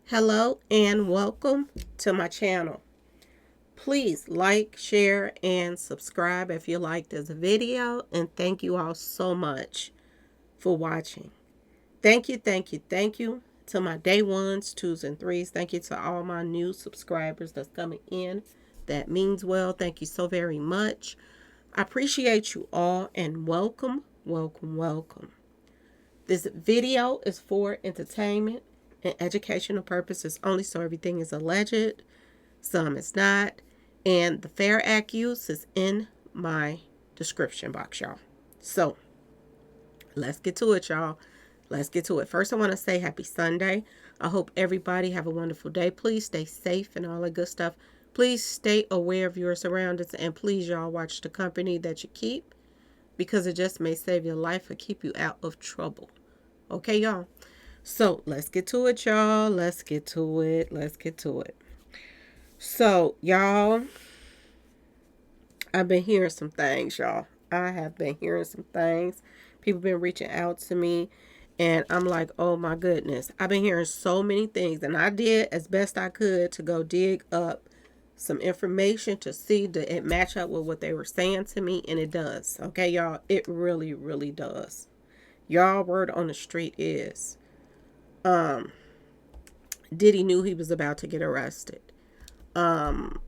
Hello and welcome to my channel. Please like, share, and subscribe if you liked this video. And thank you all so much for watching. Thank you to my day ones, twos, and threes. Thank you to all my new subscribers that's coming in. That means well. Thank you so very much. I appreciate you all and welcome, welcome, welcome. This video is for entertainment and educational purposes only, so everything is alleged, some is not, and the Fair Act use is in my description box, y'all. So let's get to it, y'all. Let's get to it. First, I want to say happy Sunday. I hope everybody have a wonderful day. Please stay safe and all that good stuff. Please stay aware of your surroundings, and please, y'all, watch the company that you keep, because it just may save your life or keep you out of trouble. Okay, y'all? So let's get to it, y'all. Let's get to it. Let's get to it. So, y'all, I've been hearing some things, y'all. I have been hearing some things. People been reaching out to me, and I'm like, oh my goodness. I've been hearing so many things, and I did as best I could to go dig up some information to see that it match up with what they were saying to me, and it does. Okay, y'all? It really, really does. Y'all, word on the street is Diddy knew he was about to get arrested. Um,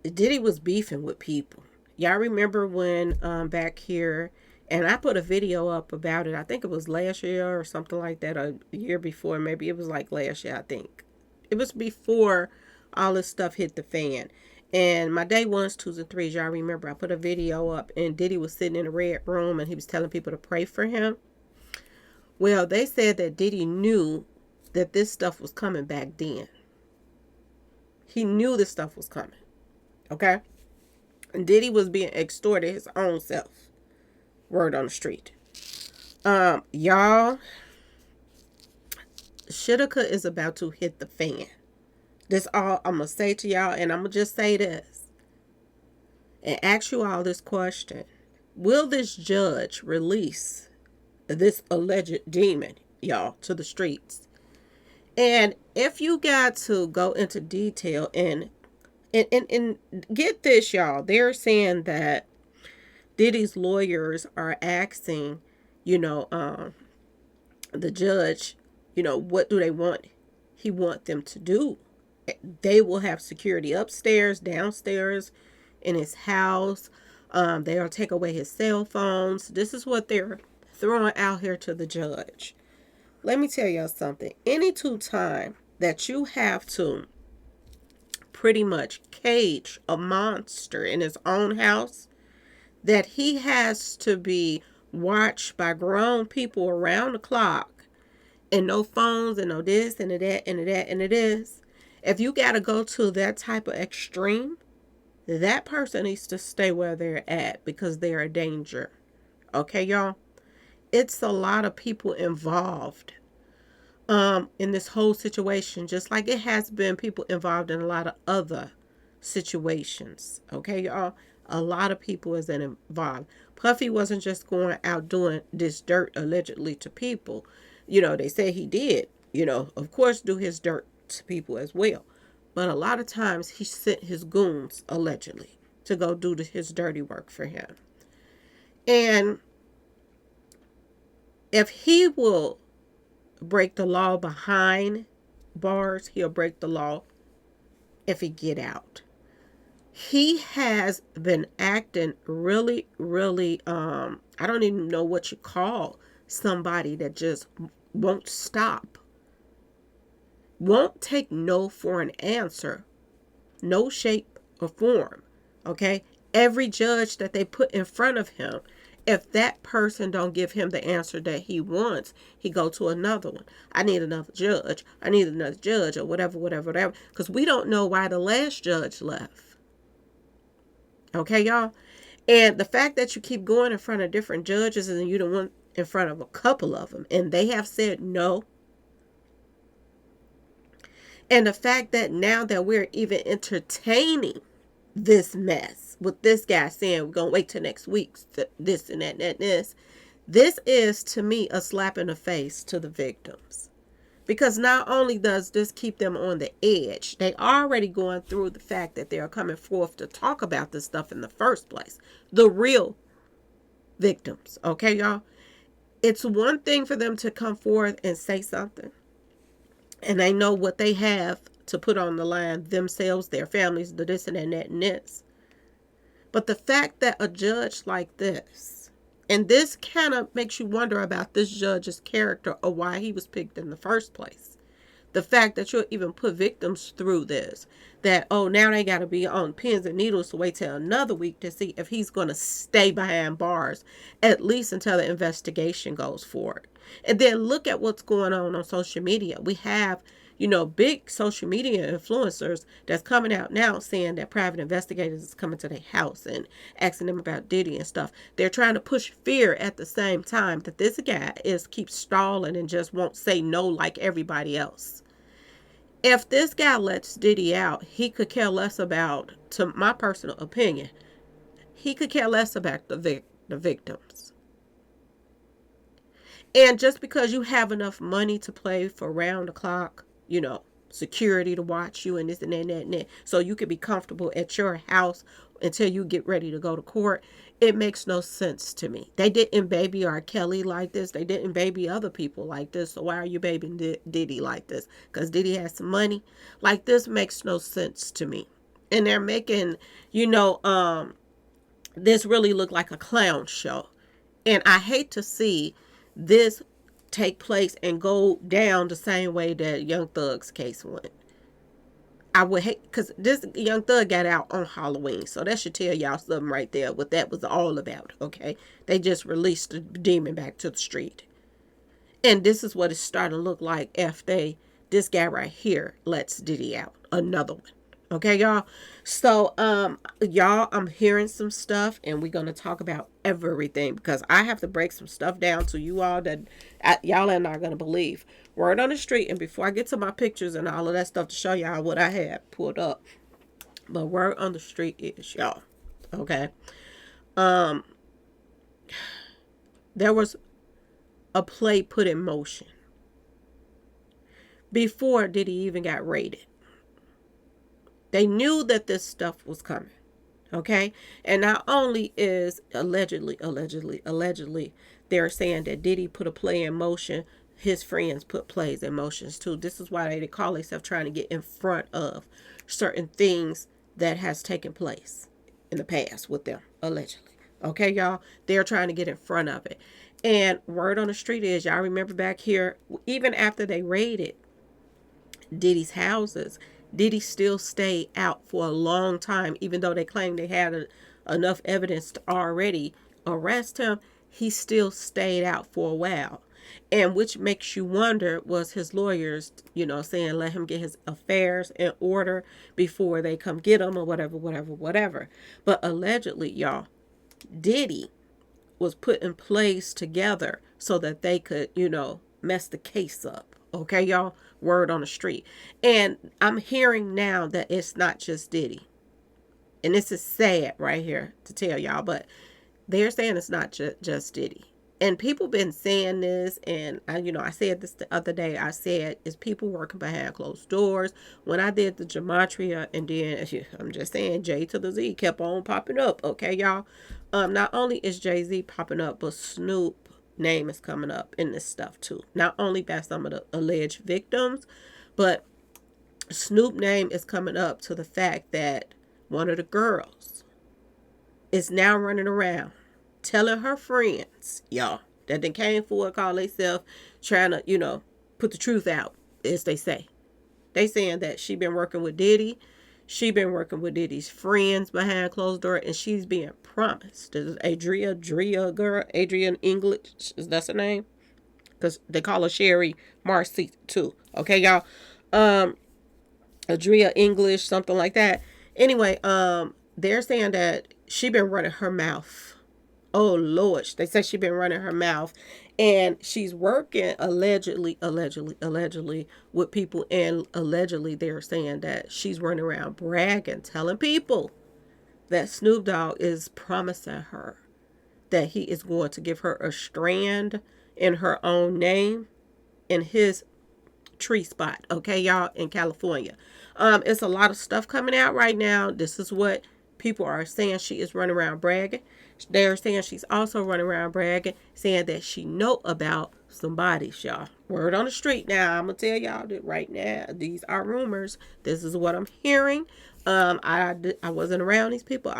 Diddy was beefing with people. Y'all remember when back here, and I put a video up about it. I think it was last year or something like that, a year before. Maybe it was like last year, I think. It was before all this stuff hit the fan. And my day ones, twos, and threes, y'all remember I put a video up and Diddy was sitting in a red room and he was telling people to pray for him. Well, they said that Diddy knew that this stuff was coming back then. He knew this stuff was coming. Okay? And Diddy was being extorted his own self. Word on the street. Y'all, Shitika is about to hit the fan. This all I'm going to say to y'all, and I'm going to just say this. And ask you all this question. Will this judge release this alleged demon, y'all, to the streets? And if you got to go into detail and get this, y'all, they're saying that Diddy's lawyers are asking, the judge, what do they want? He want them to do. They will have security upstairs, downstairs, in his house. They'll take away his cell phones. This is what they're throwing out here to the judge. Let me tell y'all something. Any time that you have to pretty much cage a monster in his own house, that he has to be watched by grown people around the clock, and no phones and no this and that and that and it is. If you got to go to that type of extreme, that person needs to stay where they're at because they're a danger. Okay, y'all? It's a lot of people involved in this whole situation, just like it has been people involved in a lot of other situations. Okay, y'all? A lot of people is involved. Puffy wasn't just going out doing this dirt allegedly to people. They say he did, of course, do his dirt to people as well. But a lot of times he sent his goons, allegedly, to go do his dirty work for him. And if he will break the law behind bars, he'll break the law if he get out. He has been acting really, really, I don't even know what you call somebody that just won't stop. Won't take no for an answer. No shape or form. Okay? Every judge that they put in front of him, if that person don't give him the answer that he wants, he go to another one. I need another judge. I need another judge, or whatever. Because we don't know why the last judge left. Okay, y'all? And the fact that you keep going in front of different judges and you don't want in front of a couple of them, and they have said no. And the fact that now that we're even entertaining this mess with this guy saying we're going to wait till next week, this and that and this is to me a slap in the face to the victims. Because not only does this keep them on the edge, they already going through the fact that they're coming forth to talk about this stuff in the first place. The real victims, okay, y'all? It's one thing for them to come forth and say something, and they know what they have to put on the line, themselves, their families, the this and that and this. But the fact that a judge like this, and this kind of makes you wonder about this judge's character or why he was picked in the first place. The fact that you'll even put victims through this, that, oh, now they got to be on pins and needles to wait till another week to see if he's going to stay behind bars, at least until the investigation goes forward. And then look at what's going on social media. We have, big social media influencers that's coming out now saying that private investigators is coming to their house and asking them about Diddy and stuff. They're trying to push fear at the same time that this guy keeps stalling and just won't say no like everybody else. If this guy lets Diddy out, he could care less about, to my personal opinion, he could care less about the victims. And just because you have enough money to play for round the clock, security to watch you and this and that and that, so you can be comfortable at your house until you get ready to go to court, it makes no sense to me. They didn't baby R. Kelly like this. They didn't baby other people like this. So why are you babying Diddy like this? Because Diddy has some money? Like, this makes no sense to me. And they're making, this really look like a clown show. And I hate to see this take place and go down the same way that Young Thug's case went. I would hate, because this Young Thug got out on Halloween, so that should tell y'all something right there, what that was all about, okay? They just released the demon back to the street. And this is what it's starting to look like if this guy right here lets Diddy out. Another one. Okay, y'all? So, y'all, I'm hearing some stuff, and we're going to talk about everything, because I have to break some stuff down to you all that y'all are not going to believe. Word on the street, and before I get to my pictures and all of that stuff to show y'all what I had pulled up, but word on the street is, y'all, okay? There was a play put in motion before Diddy even got raided. They knew that this stuff was coming, okay? And not only is allegedly, they're saying that Diddy put a play in motion, his friends put plays in motions too. This is why they call themselves trying to get in front of certain things that has taken place in the past with them, allegedly. Okay, y'all? They're trying to get in front of it. And word on the street is, y'all remember back here, even after they raided Diddy's houses, Diddy still stayed out for a long time, even though they claimed they had enough evidence to already arrest him. He still stayed out for a while. And which makes you wonder, was his lawyers, saying let him get his affairs in order before they come get him or whatever. But allegedly, y'all, Diddy was putting plays together so that they could, mess the case up. Okay, y'all? Word on the street. And I'm hearing now that it's not just Diddy. And this is sad right here to tell y'all, but they're saying it's not just Diddy. And people been saying this, and I said this the other day. I said, is people working behind closed doors? When I did the gematria, and then I'm just saying, J to the Z kept on popping up. Okay, y'all. Not only is Jay-Z popping up, but Snoop name is coming up in this stuff too. Not only by some of the alleged victims, but Snoop name is coming up to the fact that one of the girls is now running around telling her friends, y'all, that they came forward, call themselves, trying to, put the truth out, as they say. They saying that she been working with Diddy. She been working with Diddy's friends behind closed door, and she's being promised. This is Adria English, is that her name? Because they call her Sherry Marcy too. Okay, y'all. Adria English, something like that. Anyway, they're saying that she been running her mouth. Oh Lord, they say she been running her mouth, and she's working allegedly with people, and allegedly they're saying that she's running around bragging, telling people that Snoop Dogg is promising her that he is going to give her a strand in her own name, in his tree spot, okay, y'all, in California. It's a lot of stuff coming out right now. This is what people are saying. She is running around bragging. They're saying she's also running around bragging, saying that she know about some bodies, y'all. Word on the street now. I'm gonna tell y'all that right now. These are rumors. This is what I'm hearing. I wasn't around these people.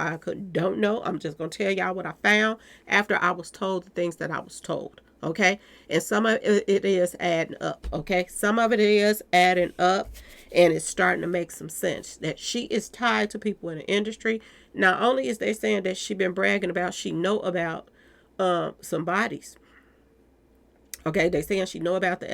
Don't know. I'm just gonna tell y'all what I found after I was told the things that I was told. Okay, and some of it is adding up. Okay, some of it is adding up, and it's starting to make some sense that she is tied to people in the industry. Not only is they saying that she been bragging about she know about some bodies. Okay, they saying she know about the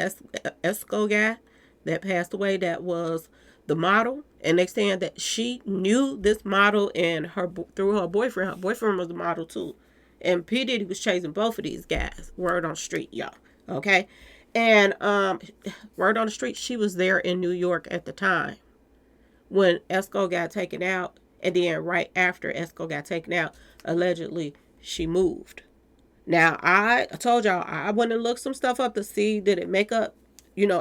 Esco guy that passed away. That was the model, and they saying that she knew this model and her through her boyfriend. Her boyfriend was the model too, and P Diddy was chasing both of these guys. Word on the street, y'all. Okay, and word on the street, she was there in New York at the time when Esco got taken out, and then right after Esco got taken out, allegedly she moved. Now, I told y'all I went and looked some stuff up to see did it make up,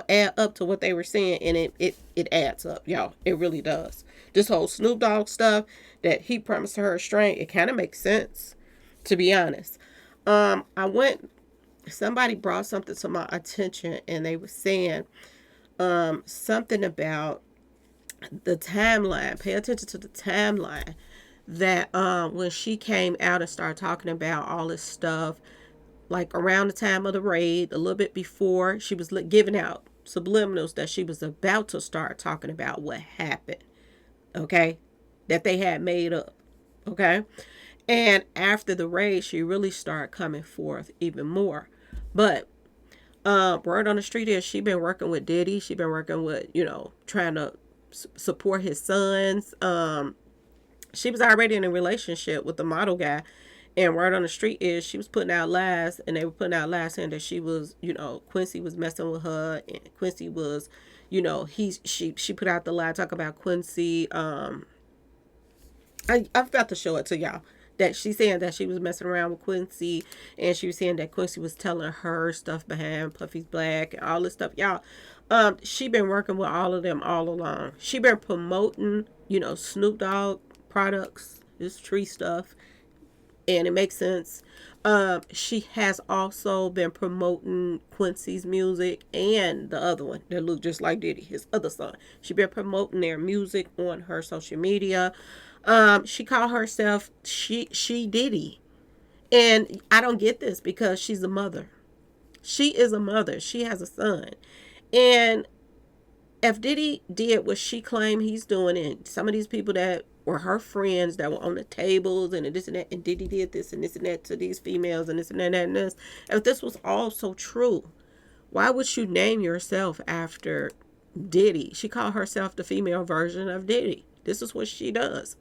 add up to what they were saying, and it adds up, y'all. It really does. This whole Snoop Dogg stuff that he promised her a string, it kind of makes sense, to be honest. I went. Somebody brought something to my attention, and they were saying something about the timeline. Pay attention to the timeline that when she came out and started talking about all this stuff, like around the time of the raid, a little bit before, she was giving out subliminals that she was about to start talking about what happened, okay, that they had made up, okay. And after the raid, she really started coming forth even more. But word on the street is she been working with Diddy. She been working with, trying to support his sons. She was already in a relationship with the model guy, and word on the street is she was putting out lies, and they were putting out lies saying that she was, Quincy was messing with her, and Quincy was, she put out the lie talk about Quincy. I've got to show it to y'all. That she's saying that she was messing around with Quincy, and she was saying that Quincy was telling her stuff behind Puffy's back and all this stuff. Y'all, she been working with all of them all along. She been promoting, Snoop Dogg products, this tree stuff, and it makes sense. She has also been promoting Quincy's music and the other one that looked just like Diddy, his other son. She been promoting their music on her social media. She called herself she Diddy, and I don't get this because she's a mother. She is a mother. She has a son, and if Diddy did what she claimed he's doing, and some of these people that were her friends that were on the tables and this and that, and Diddy did this and this and that to these females and this and that and this, if this was all so true, why would you name yourself after Diddy? She called herself the female version of Diddy. This is what she does.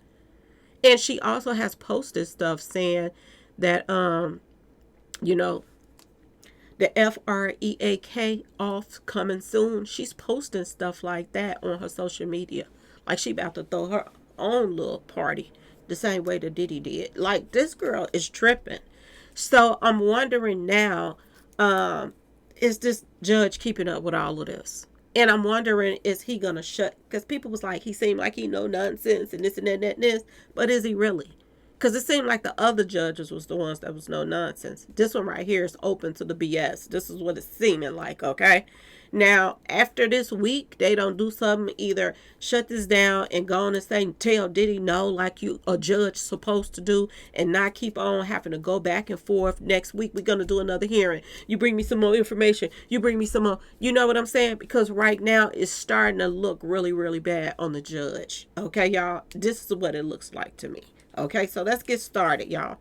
And she also has posted stuff saying that, the FREAK off coming soon. She's posting stuff like that on her social media. Like she about to throw her own little party the same way that Diddy did. Like this girl is tripping. So I'm wondering now, is this judge keeping up with all of this? And I'm wondering, is he going to shut? Because people was like, he seemed like he know nonsense and this and that and that and this. But is he really? Because it seemed like the other judges was the ones that was no nonsense. This one right here is open to the BS. This is what it's seeming like, okay? Now, after this week, they don't do something, either shut this down and go on and say, tell Diddy no, like you a judge supposed to do, and not keep on having to go back and forth. Next week, we're going to do another hearing. You bring me some more information. You bring me some more. You know what I'm saying? Because right now, it's starting to look really, really bad on the judge. Okay, y'all? This is what it looks like to me. Okay, so let's get started, y'all.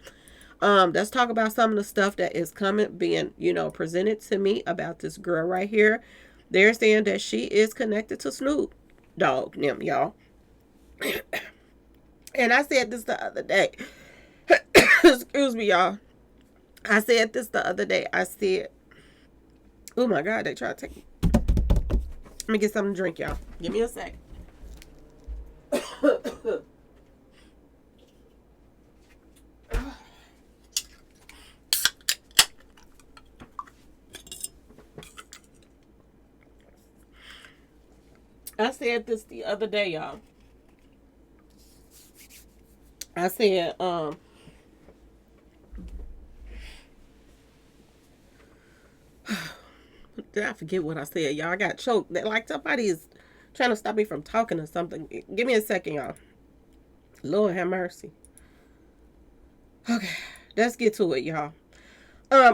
Let's talk about some of the stuff that is being, presented to me about this girl right here. They're saying that she is connected to Snoop Dogg, y'all. And I said this the other day. Excuse me, y'all. I said this the other day. I said, oh my God, they tried to take me. Let me get something to drink, y'all. Give me a sec. I said this the other day, y'all. I said, did I forget what I said, y'all? I got choked. Like somebody is trying to stop me from talking or something. Give me a second, y'all. Lord have mercy. Okay, let's get to it, y'all.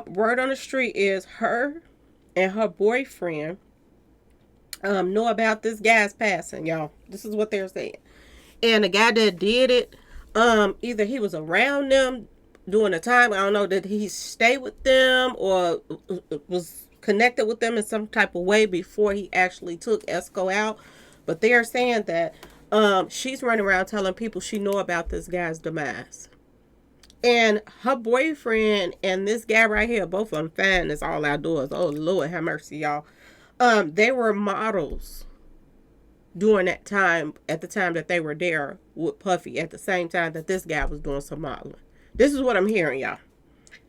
Word on the street is her and her boyfriend know about this guy's passing, y'all. This is what they're saying. And the guy that did it, either he was around them during the time, I don't know, did he stay with them or was connected with them in some type of way before he actually took Esco out. But they're saying that she's running around telling people she know about this guy's demise. And her boyfriend and this guy right here, both of them fine as all outdoors. Oh Lord have mercy, y'all. They were models during that time, at the time that they were there with Puffy, at the same time that this guy was doing some modeling. This is what I'm hearing, y'all.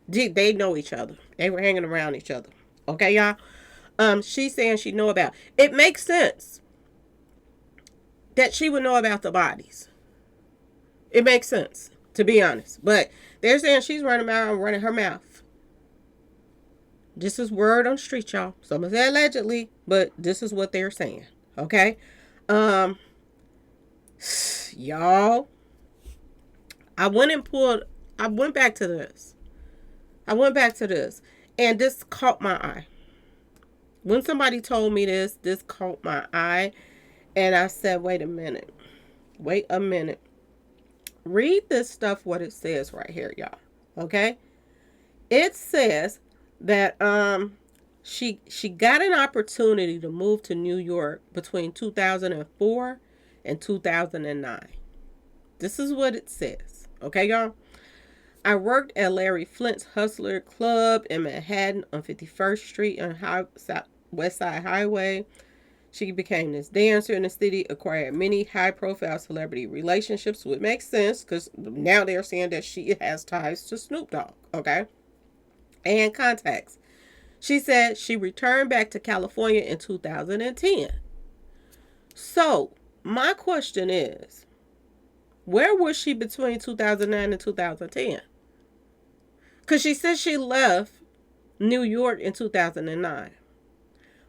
They know each other. They were hanging around each other. Okay, y'all? She's saying she know about. It makes sense that she would know about the bodies. It makes sense, to be honest. But they're saying she's running around running her mouth. This is word on the street, y'all. Someone said allegedly, but this is what they're saying. Okay? Y'all, I went back to this. And this caught my eye. When somebody told me this caught my eye. And I said, wait a minute. Read this stuff, what it says right here, y'all. Okay? It says that she got an opportunity to move to New York between 2004 and 2009. This is what it says. Okay, y'all? I worked at Larry Flint's Hustler Club in Manhattan on 51st Street on West Side Highway. She became this dancer in the city, acquired many high-profile celebrity relationships, which makes sense because now they're saying that she has ties to Snoop Dogg, okay? And contacts. She said she returned back to California in 2010. So, my question is, where was she between 2009 and 2010? Because she said she left New York in 2009.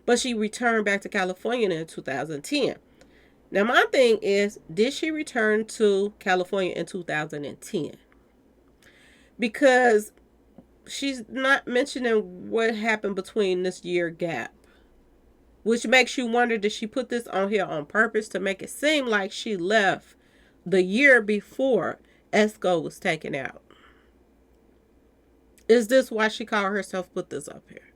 But she returned back to California in 2010. Now, my thing is, did she return to California in 2010? Because she's not mentioning what happened between this year gap. Which makes you wonder, did she put this on here on purpose to make it seem like she left the year before Esco was taken out? Is this why she called herself put this up here?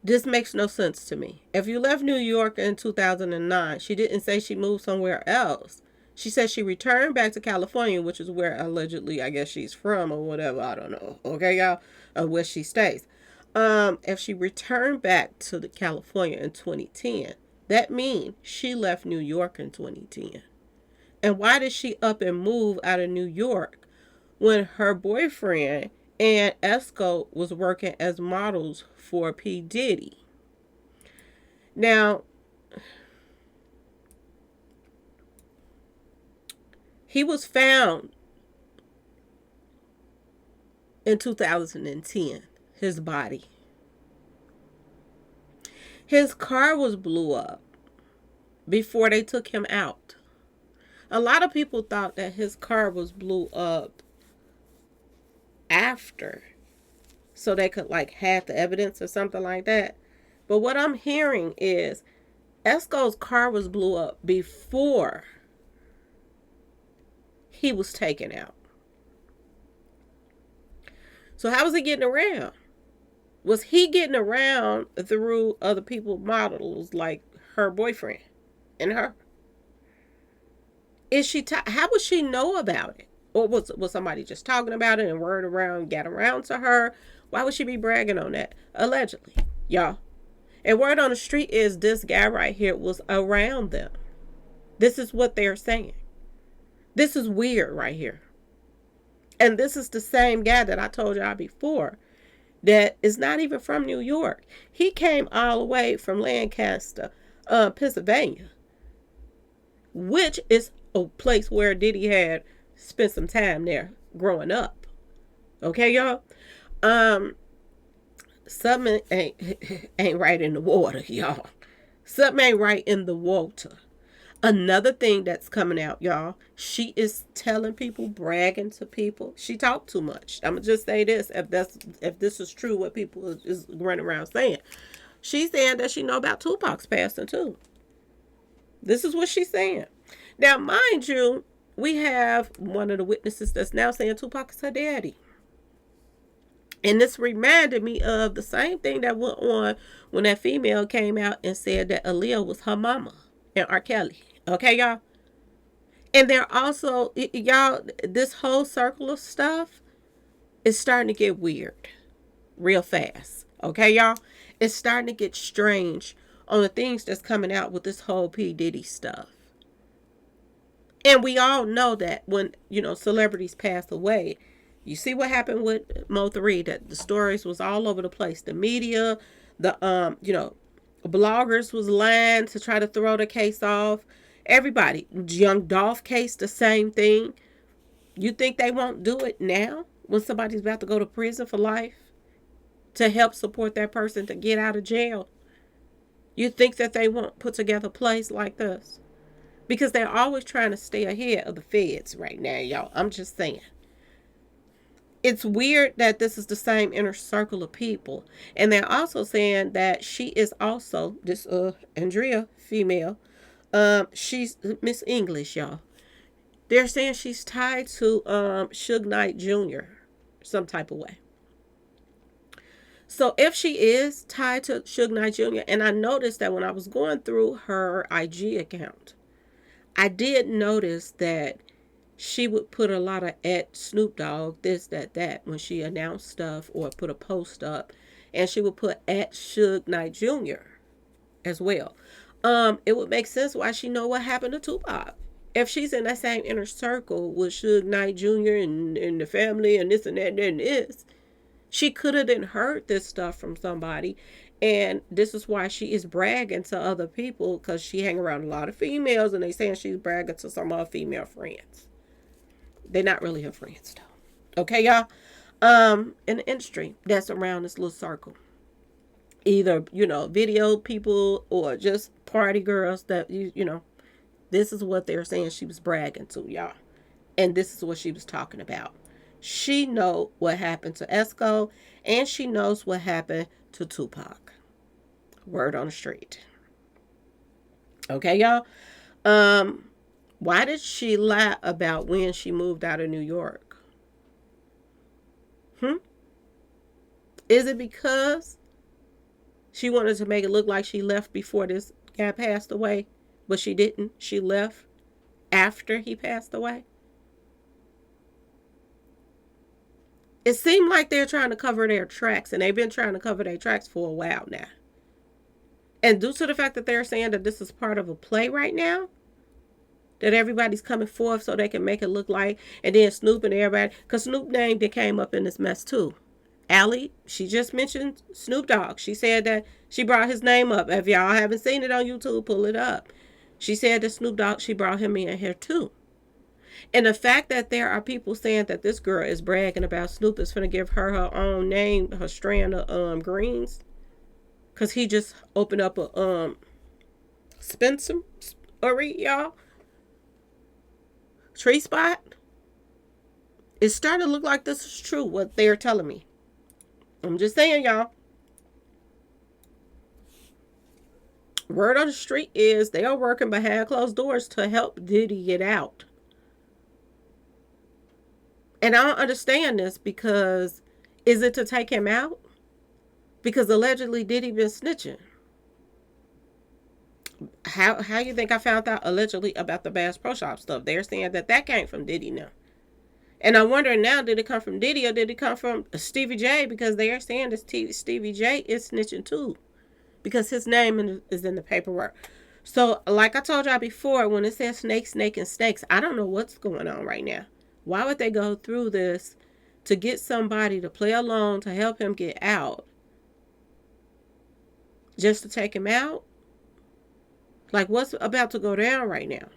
This makes no sense to me. If you left New York in 2009, she didn't say she moved somewhere else. She said she returned back to California, which is where allegedly, I guess she's from or whatever. I don't know. Okay, y'all? Or where she stays. If she returned back to the California in 2010, that means she left New York in 2010. And why did she up and move out of New York when her boyfriend and Esco was working as models for P. Diddy? Now, he was found in 2010, his body. His car was blew up before they took him out. A lot of people thought that his car was blew up after, so they could like have the evidence or something like that. But what I'm hearing is Esco's car was blew up before he was taken out. So how was he getting around? Was he getting around through other people, models like her boyfriend and her? Is she? How would she know about it? Or was somebody just talking about it and word around got around to her? Why would she be bragging on that? Allegedly, y'all. And word on the street is this guy right here was around them. This is what they're saying. This is weird right here. And this is the same guy that I told y'all before that is not even from New York. He came all the way from Lancaster, Pennsylvania, which is a place where Diddy had spent some time there growing up. Okay, y'all. Um, something ain't right in the water, y'all. Something ain't right in the water. Another thing that's coming out, y'all, she is telling people, bragging to people. She talked too much. I'm gonna just say this: if this is true, what people is running around saying, she's saying that she know about Tupac's passing too. This is what she's saying. Now, mind you, we have one of the witnesses that's now saying Tupac is her daddy. And this reminded me of the same thing that went on when that female came out and said that Aaliyah was her mama and R. Kelly. Okay, y'all? And they're also, y'all, this whole circle of stuff is starting to get weird real fast. Okay, y'all? It's starting to get strange on the things that's coming out with this whole P. Diddy stuff. And we all know that when, celebrities pass away, you see what happened with Mo3, that the stories was all over the place. The media, the, bloggers was lying to try to throw the case off. Everybody, Young Dolph case, the same thing. You think they won't do it now when somebody's about to go to prison for life to help support that person to get out of jail? You think that they won't put together plays like this? Because they're always trying to stay ahead of the feds right now, y'all. I'm just saying. It's weird that this is the same inner circle of people. And they're also saying that she is also, this Andrea female, she's Miss English, y'all. They're saying she's tied to Suge Knight Jr. some type of way. So if she is tied to Suge Knight Jr., and I noticed that when I was going through her IG account, I did notice that she would put a lot of at Snoop Dogg, this, that, when she announced stuff or put a post up. And she would put at Suge Knight Jr. as well. It would make sense why she know what happened to Tupac. If she's in that same inner circle with Suge Knight Jr. and the family and this and that and this, she could have then heard this stuff from somebody. And this is why she is bragging to other people, because she hang around a lot of females and they saying she's bragging to some of her female friends. They're not really her friends though. Okay, y'all? In the industry that's around this little circle. Either, video people or just party girls that, this is what they're saying she was bragging to, y'all. And this is what she was talking about. She know what happened to Esco, and she knows what happened to Tupac. Word on the street. Okay, y'all? Why did she lie about when she moved out of New York? Is it because she wanted to make it look like she left before this guy passed away, but she didn't? She left after he passed away? It seemed like they're trying to cover their tracks, and they've been trying to cover their tracks for a while now. And due to the fact that they're saying that this is part of a play right now, that everybody's coming forth so they can make it look like, and then Snoop and everybody, because Snoop name that came up in this mess too. Allie, she just mentioned Snoop Dogg. She said that she brought his name up. If y'all haven't seen it on YouTube, pull it up. She said that Snoop Dogg, she brought him in here too. And the fact that there are people saying that this girl is bragging about Snoop is going to give her her own name, her strand of greens, because he just opened up a Spencer, y'all, tree spot. It's starting to look like this is true, what they're telling me. I'm just saying, y'all. Word on the street is they are working behind closed doors to help Diddy get out. And I don't understand this, because is it to take him out? Because allegedly Diddy been snitching. How you think I found out allegedly about the Bass Pro Shop stuff? They're saying that came from Diddy now. And I'm wondering now, did it come from Diddy or did it come from Stevie J? Because they are saying that Stevie J is snitching too, because his name is in the paperwork. So like I told y'all before, when it says snake, and snakes, I don't know what's going on right now. Why would they go through this to get somebody to play along to help him get out, just to take him out? Like, what's about to go down right now?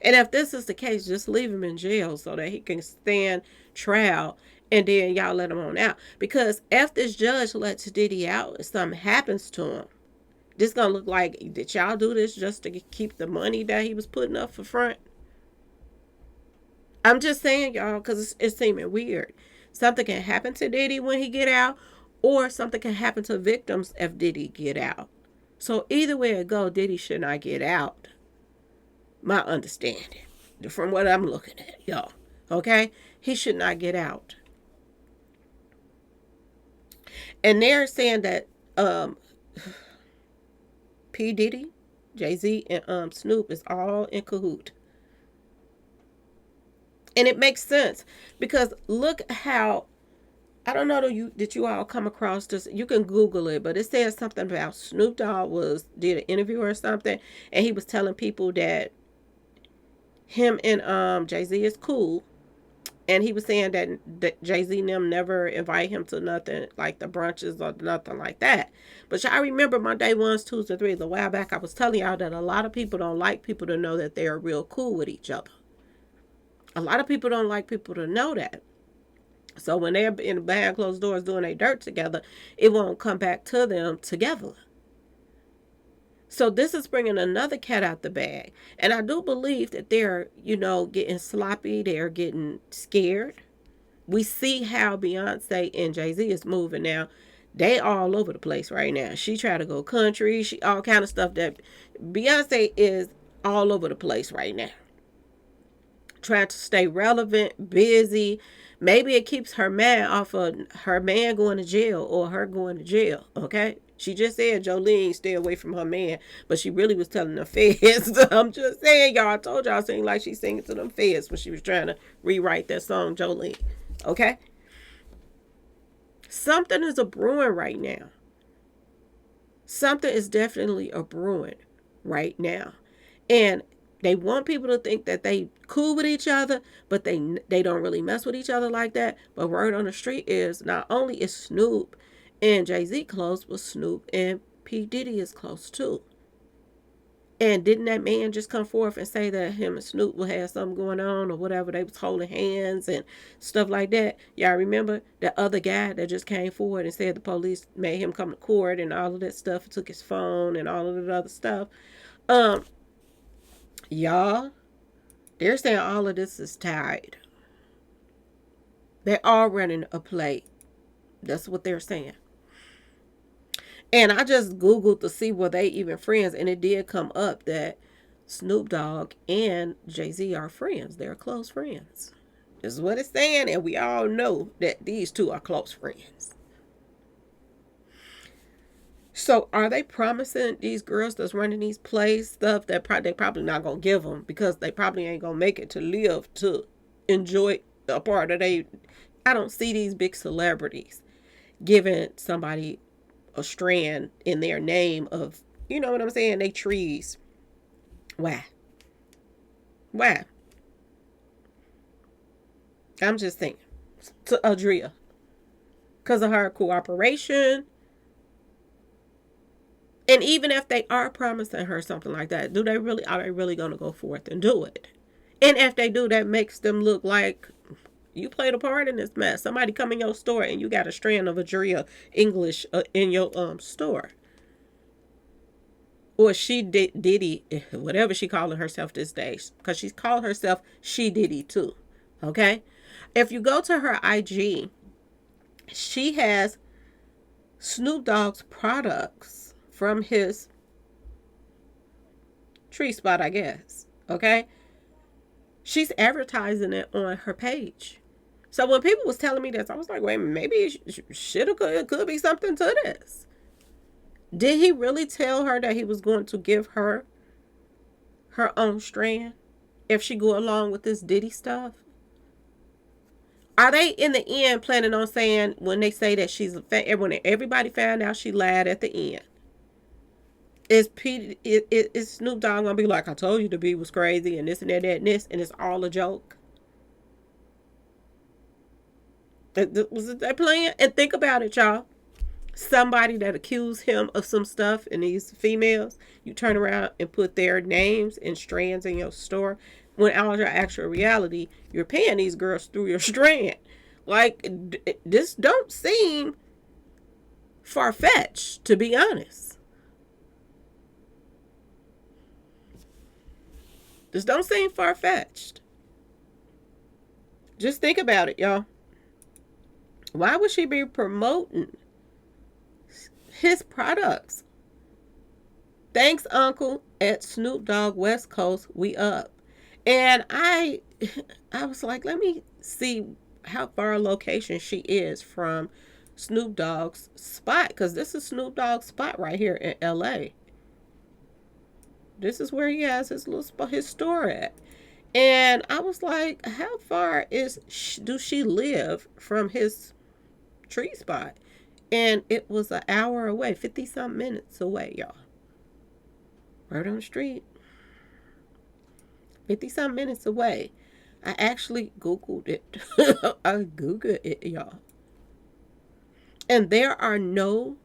And if this is the case, just leave him in jail so that he can stand trial, and then y'all let him on out. Because if this judge lets Diddy out and something happens to him, this gonna look like, did y'all do this just to keep the money that he was putting up for front? I'm just saying, y'all, because it's seeming weird. Something can happen to Diddy when he get out, or something can happen to victims if Diddy get out. So either way it go, Diddy should not get out. My understanding, from what I'm looking at, y'all. Okay? He should not get out. And they're saying that P. Diddy, Jay-Z, and Snoop is all in cahoot. And it makes sense because look how, I don't know did you all come across this? You can Google it, but it says something about Snoop Dogg did an interview or something, and he was telling people that him and Jay-Z is cool. And he was saying that Jay-Z and them never invite him to nothing like the brunches or nothing like that. But y'all remember my day ones, twos, and threes a while back, I was telling y'all that a lot of people don't like people to know that they're real cool with each other. A lot of people don't like people to know that. So when they're in behind closed doors doing their dirt together, it won't come back to them together. So this is bringing another cat out the bag. And I do believe that they're, getting sloppy. They're getting scared. We see how Beyonce and Jay-Z is moving now. They all over the place right now. She try to go country. She all kind of stuff that Beyonce is all over the place right now. Trying to stay relevant, busy. Maybe it keeps her man off of her man going to jail or her going to jail. Okay? She just said Jolene stay away from her man, but she really was telling the feds. I'm just saying, y'all. I told y'all, seemed like she's singing to them feds when she was trying to rewrite that song, Jolene. Okay? Something is a brewing right now. Something is definitely a brewing right now. And they want people to think that they cool with each other, but they don't really mess with each other like that. But word on the street is not only is Snoop and Jay-Z close, but Snoop and P. Diddy is close too. And didn't that man just come forth and say that him and Snoop will have something going on or whatever? They was holding hands and stuff like that. Y'all remember that other guy that just came forward and said the police made him come to court and all of that stuff, and took his phone and all of that other stuff. Y'all, they're saying all of this is tied. They're all running a play. That's what they're saying. And I just Googled to see were they even friends, and it did come up that Snoop Dogg and Jay-Z are friends. They're close friends. This is what it's saying, and we all know that these two are close friends. So are they promising these girls that's running these plays stuff that they probably not going to give them because they probably ain't going to make it to live to enjoy a part of they. I don't see these big celebrities giving somebody a strand in their name of, you know what I'm saying, they trees. Why? I'm just saying. To Adria. Because of her cooperation. And even if they are promising her something like that, are they really going to go forth and do it? And if they do, that makes them look like you played a part in this mess. Somebody come in your store and you got a strand of Adria English in your store. Or she Diddy, whatever she calling herself these days. Because she's called herself She Diddy too. Okay? If you go to her IG, she has Snoop Dogg's products from his tree spot, I guess. Okay? She's advertising it on her page. So when people was telling me this, I was like, wait, maybe it could be something to this. Did he really tell her that he was going to give her own strand if she go along with this Diddy stuff? Are they in the end planning on saying, when they say that when everybody found out she lied at the end, is Snoop Dogg gonna be like, I told you the beat was crazy and this and that and this, and it's all a joke? Was it their plan? And think about it, y'all. somebody that accused him of some stuff, and these females, you turn around and put their names and strands in your store, when out your actual reality, you're paying these girls through your strand. Like, this don't seem far-fetched, to be honest. This don't seem far-fetched. Just think about it, y'all. Why would she be promoting his products? Thanks, Uncle. At Snoop Dogg West Coast, we up. And I was like, let me see how far a location she is from Snoop Dogg's spot, because this is Snoop Dogg's spot right here in LA. This is where he has his little spot, his store at. And I was like, how far do she live from his tree spot? And it was an hour away, 50 some minutes away, y'all. Right on the street. 50 some minutes away. I actually Googled it. I Googled it, y'all. And there are no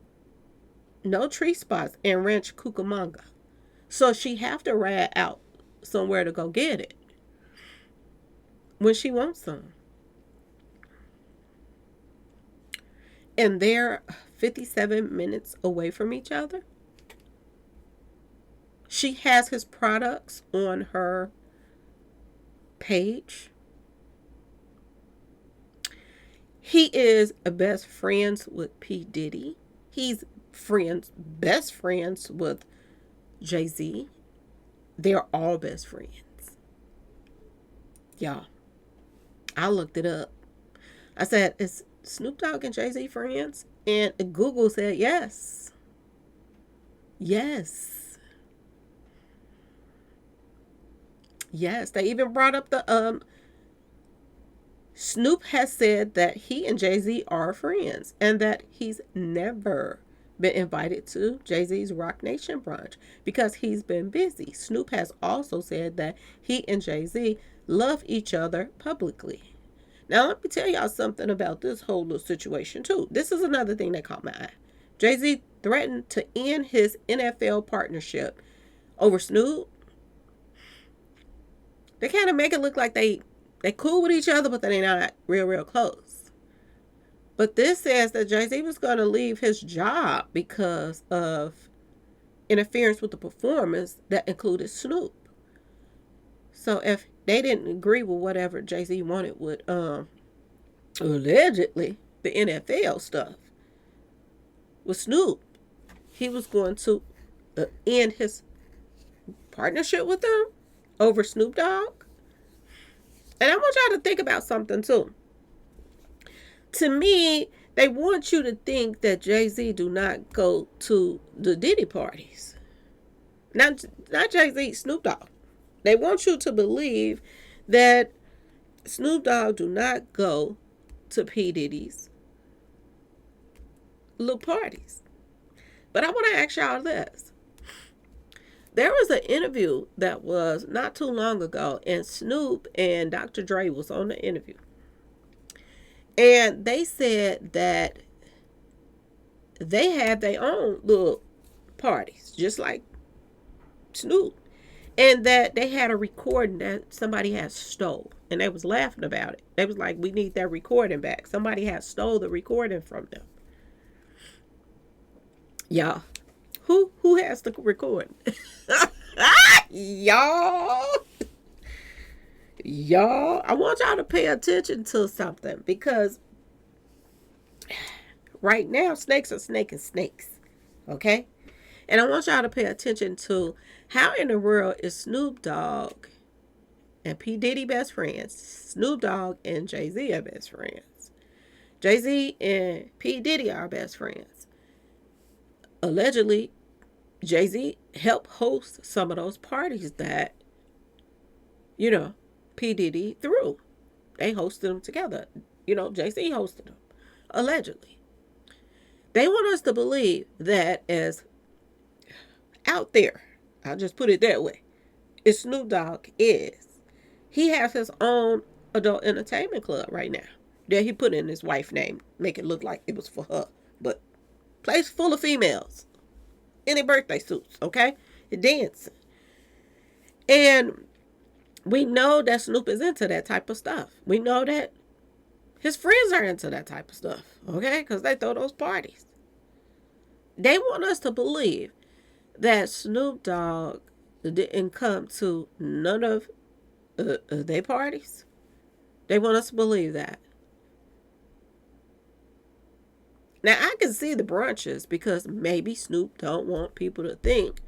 tree spots in Ranch Cucamonga. So she have to ride out somewhere to go get it when she wants some. And they're 57 minutes away from each other. She has his products on her page. He is best friends with P. Diddy. He's best friends with Jay-Z. They're all best friends. Y'all, I looked it up. I said, is Snoop Dogg and Jay-Z friends? And Google said yes. Yes. Yes. They even brought up the Snoop has said that he and Jay-Z are friends and that he's never been invited to Jay-Z's Rock Nation brunch because he's been busy. Snoop has also said that he and Jay-Z love each other publicly. Now, let me tell y'all something about this whole little situation, too. This is another thing that caught my eye. Jay-Z threatened to end his NFL partnership over Snoop. They kind of make it look like they cool with each other, but they're not real close. But this says that Jay-Z was going to leave his job because of interference with the performance that included Snoop. So if they didn't agree with whatever Jay-Z wanted with allegedly the NFL stuff with Snoop, he was going to end his partnership with them over Snoop Dogg. And I want y'all to think about something too. To me, they want you to think that Jay-Z do not go to the Diddy parties. Not Jay-Z, Snoop Dogg. They want you to believe that Snoop Dogg do not go to P. Diddy's little parties. But I want to ask y'all this. There was an interview that was not too long ago, and Snoop and Dr. Dre was on the interview. And they said that they had their own little parties, just like Snoop. And that they had a recording that somebody had stole. And they was laughing about it. They was like, we need that recording back. Somebody had stole the recording from them. Y'all, who has the recording? Y'all, I want y'all to pay attention to something, because right now snakes are snaking snakes. Okay? And I want y'all to pay attention to how in the world is Snoop Dogg and P. Diddy best friends? Snoop Dogg and Jay-Z are best friends. Jay-Z and P. Diddy are best friends. Allegedly, Jay-Z helped host some of those parties that, P. Diddy threw. They hosted them together. Jay-Z hosted them. Allegedly. They want us to believe that as out there, I'll just put it that way, is Snoop Dogg is. He has his own adult entertainment club right now that he put in his wife's name, make it look like it was for her. But Place full of females in their birthday suits, okay? Dancing. And we know that Snoop is into that type of stuff. We know that his friends are into that type of stuff, okay? Because they throw those parties. They want us to believe that Snoop Dogg didn't come to none of their parties. They want us to believe that. Now, I can see the brunches because maybe Snoop don't want people to think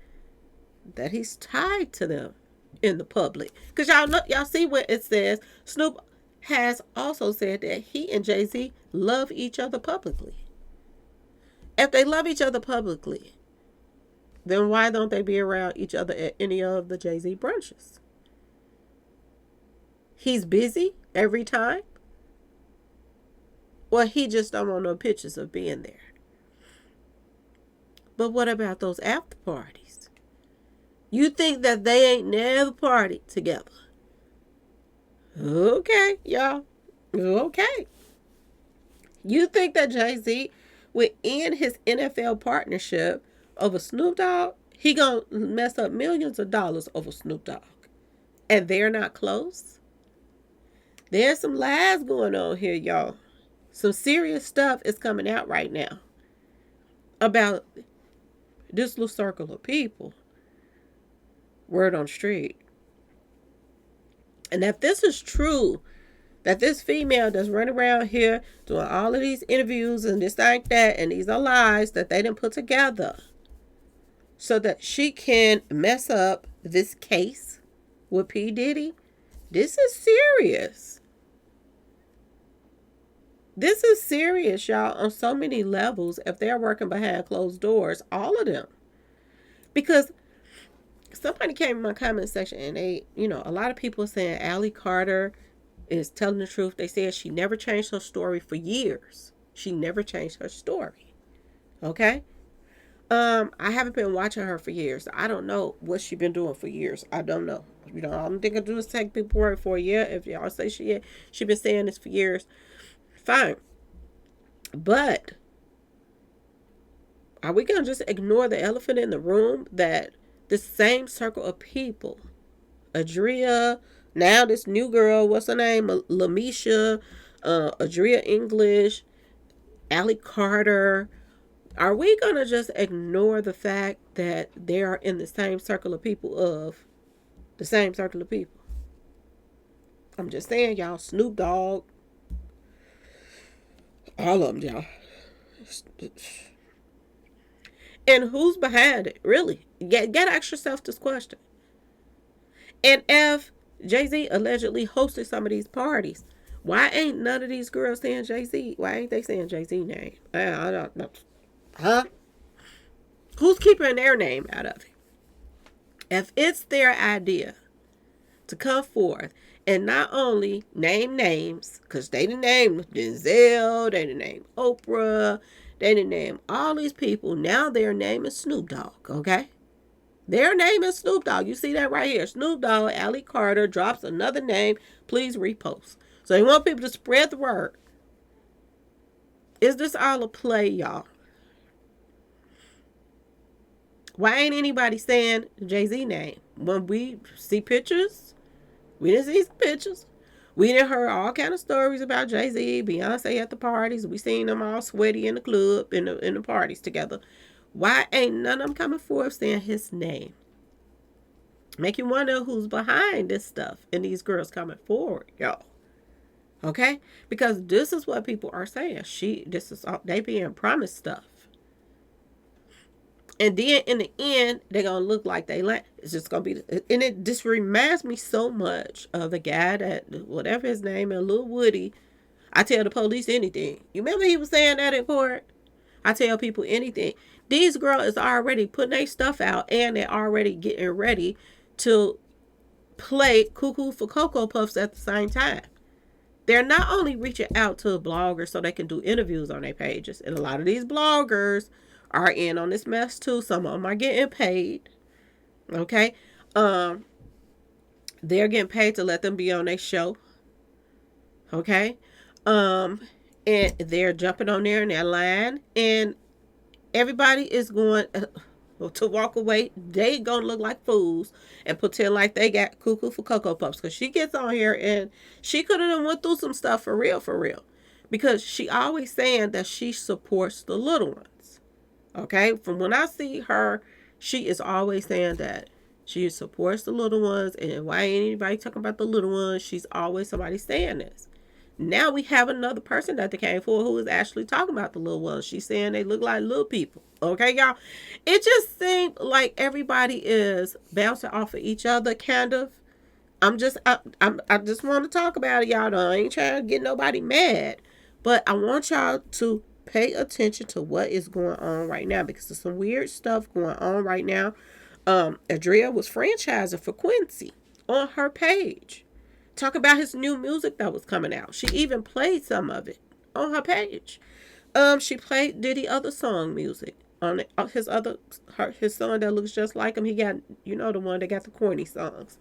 that he's tied to them in the public. Because y'all see what it says. Snoop has also said that he and Jay-Z love each other publicly. If they love each other publicly, then why don't they be around each other at any of the Jay-Z brunches? He's busy every time? Well, he just don't want no pictures of being there. But what about those after parties? You think that they ain't never partied together? Okay, y'all. Okay. You think that Jay-Z would end his NFL partnership over Snoop Dogg? He gonna mess up millions of dollars over Snoop Dogg. And they're not close? There's some lies going on here, y'all. Some serious stuff is coming out right now about this little circle of people. Word on the street. And if this is true, that this female that's running around here doing all of these interviews and this like that, and these are lies that they didn't put together so that she can mess up this case with P. Diddy, this is serious. This is serious, y'all, on so many levels. If they're working behind closed doors, all of them. Because somebody came in my comment section and they, a lot of people are saying Allie Carter is telling the truth. They said she never changed her story for years. She never changed her story. Okay? I haven't been watching her for years. I don't know what she's been doing for years. I don't know. All I'm thinking do is take people word for a year. If y'all say she been saying this for years, fine. But are we going to just ignore the elephant in the room that the same circle of people, Adria, now this new girl, what's her name? Lamisha, Adria English, Allie Carter. Are we going to just ignore the fact that they are in the same circle of people I'm just saying, y'all. Snoop Dogg. All of them, y'all. And who's behind it? Really? Get ask yourself this question. And if Jay-Z allegedly hosted some of these parties, why ain't none of these girls saying Jay-Z? Why ain't they saying Jay-Z name? I don't know. Huh? Who's keeping their name out of it? If it's their idea to come forth and not only name names, because they didn't name Denzel, they didn't name Oprah, they didn't name all these people. Now their name is Snoop Dogg, okay? Their name is Snoop Dogg. You see that right here. Snoop Dogg, Allie Carter drops another name. Please repost. So they want people to spread the word. Is this all a play, y'all? Why ain't anybody saying Jay-Z name? When we see pictures, we didn't see some pictures. We didn't heard all kind of stories about Jay-Z, Beyonce at the parties. We seen them all sweaty in the club, in the parties together. Why ain't none of them coming forward saying his name? Make you wonder who's behind this stuff and these girls coming forward, y'all. Okay? Because this is what people are saying. They being promised stuff. And then in the end, they're going to look like they like. It's just going to be. And it just reminds me so much of the guy that, whatever his name is, Lil Woody. I tell the police anything. You remember he was saying that in court? I tell people anything. These girls is already putting their stuff out and they're already getting ready to play Cuckoo for Cocoa Puffs at the same time. They're not only reaching out to bloggers so they can do interviews on their pages. And a lot of these bloggers are in on this mess too. Some of them are getting paid. Okay. They're getting paid to let them be on their show. Okay. And they're jumping on there in their line. And Everybody is going to walk away. They gonna look like fools and pretend like they got cuckoo for Cocoa Puffs. Because she gets on here and she could have went through some stuff for real, for real. Because she always saying that she supports the little ones. Okay? From when I see her, she is always saying that she supports the little ones. And why ain't anybody talking about the little ones? She's always somebody saying this. Now we have another person that they came for who is actually talking about the little ones. She's saying they look like little people. Okay, y'all? It just seemed like everybody is bouncing off of each other, kind of. I just want to talk about it, y'all. Though. I ain't trying to get nobody mad. But I want y'all to pay attention to what is going on right now because there's some weird stuff going on right now. Adria was franchising for Quincy on her page. Talk about his new music that was coming out. She even played some of it on her page. She played Diddy other song music on his son that looks just like him. He got the one that got the corny songs.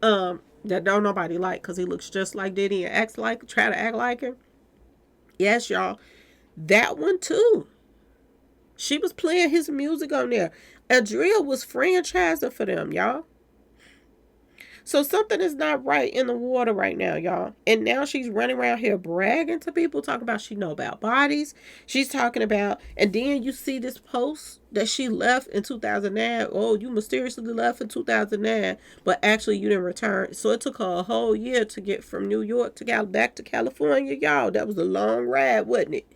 That don't nobody like because he looks just like Diddy and try to act like him. Yes, y'all, that one too. She was playing his music on there. Adria was franchising for them, y'all. So something is not right in the water right now, y'all. And now she's running around here bragging to people, talking about she know about bodies. She's talking about, and then you see this post that she left in 2009. Oh, you mysteriously left in 2009, but actually you didn't return. So it took her a whole year to get from New York to back to California, y'all. That was a long ride, wasn't it?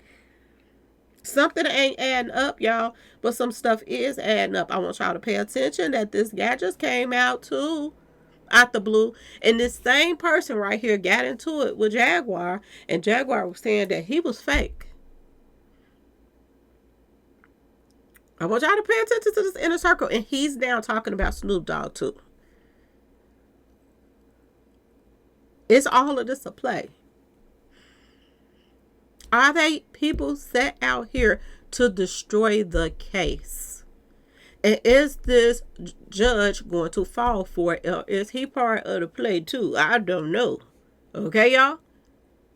Something ain't adding up, y'all, but some stuff is adding up. I want y'all to pay attention that this guy just came out too out the blue. And this same person right here got into it with Jaguar, and Jaguar was saying that he was fake. I want y'all to pay attention to this inner circle, and he's now talking about Snoop Dogg too. Is all of this a play? Are they people set out here to destroy the case? And is this judge going to fall for it? Or is he part of the play too? I don't know. Okay, y'all?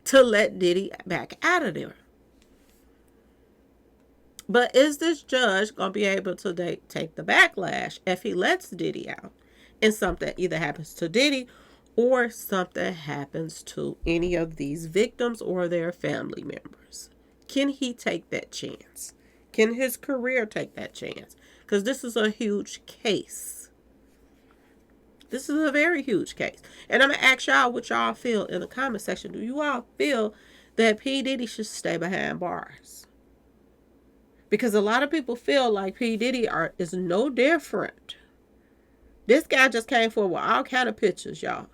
To let Diddy back out of there. But is this judge going to be able to take the backlash if he lets Diddy out? And something either happens to Diddy or something happens to any of these victims or their family members. Can he take that chance? Can his career take that chance? Because this is a huge case. This is a very huge case. And I'm going to ask y'all what y'all feel in the comment section. Do you all feel that P. Diddy should stay behind bars? Because a lot of people feel like P. Diddy is no different. This guy just came forward with all kind of pictures, y'all.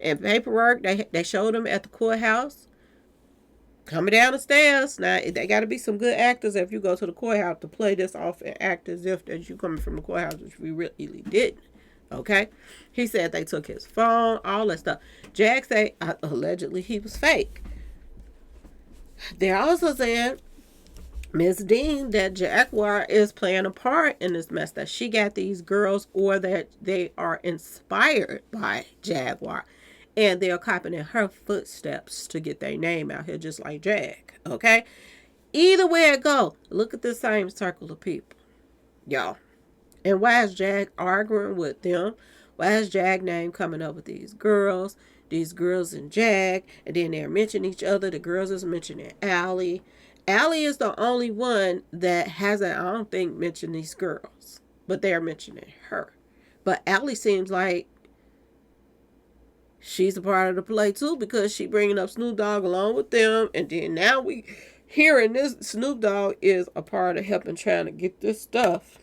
And paperwork, they showed him at the courthouse. Coming down the stairs. Now, they got to be some good actors if you go to the courthouse to play this off and act as if that you coming from the courthouse, which we really didn't. Okay? He said they took his phone, all that stuff. Jag said allegedly he was fake. They're also saying, Ms. Dean, that Jaguar is playing a part in this mess, that she got these girls or that they are inspired by Jaguar. And they're copying in her footsteps to get their name out here just like Jag. Okay? Either way it go, look at the same circle of people. Y'all. And why is Jag arguing with them? Why is Jag name coming up with these girls? These girls and Jag. And then they're mentioning each other. The girls is mentioning Allie. Allie is the only one that hasn't, I don't think, mentioned these girls. But they're mentioning her. But Allie seems like she's a part of the play too, because she bringing up Snoop Dogg along with them. And then now we hearing this Snoop Dogg is a part of helping trying to get this stuff,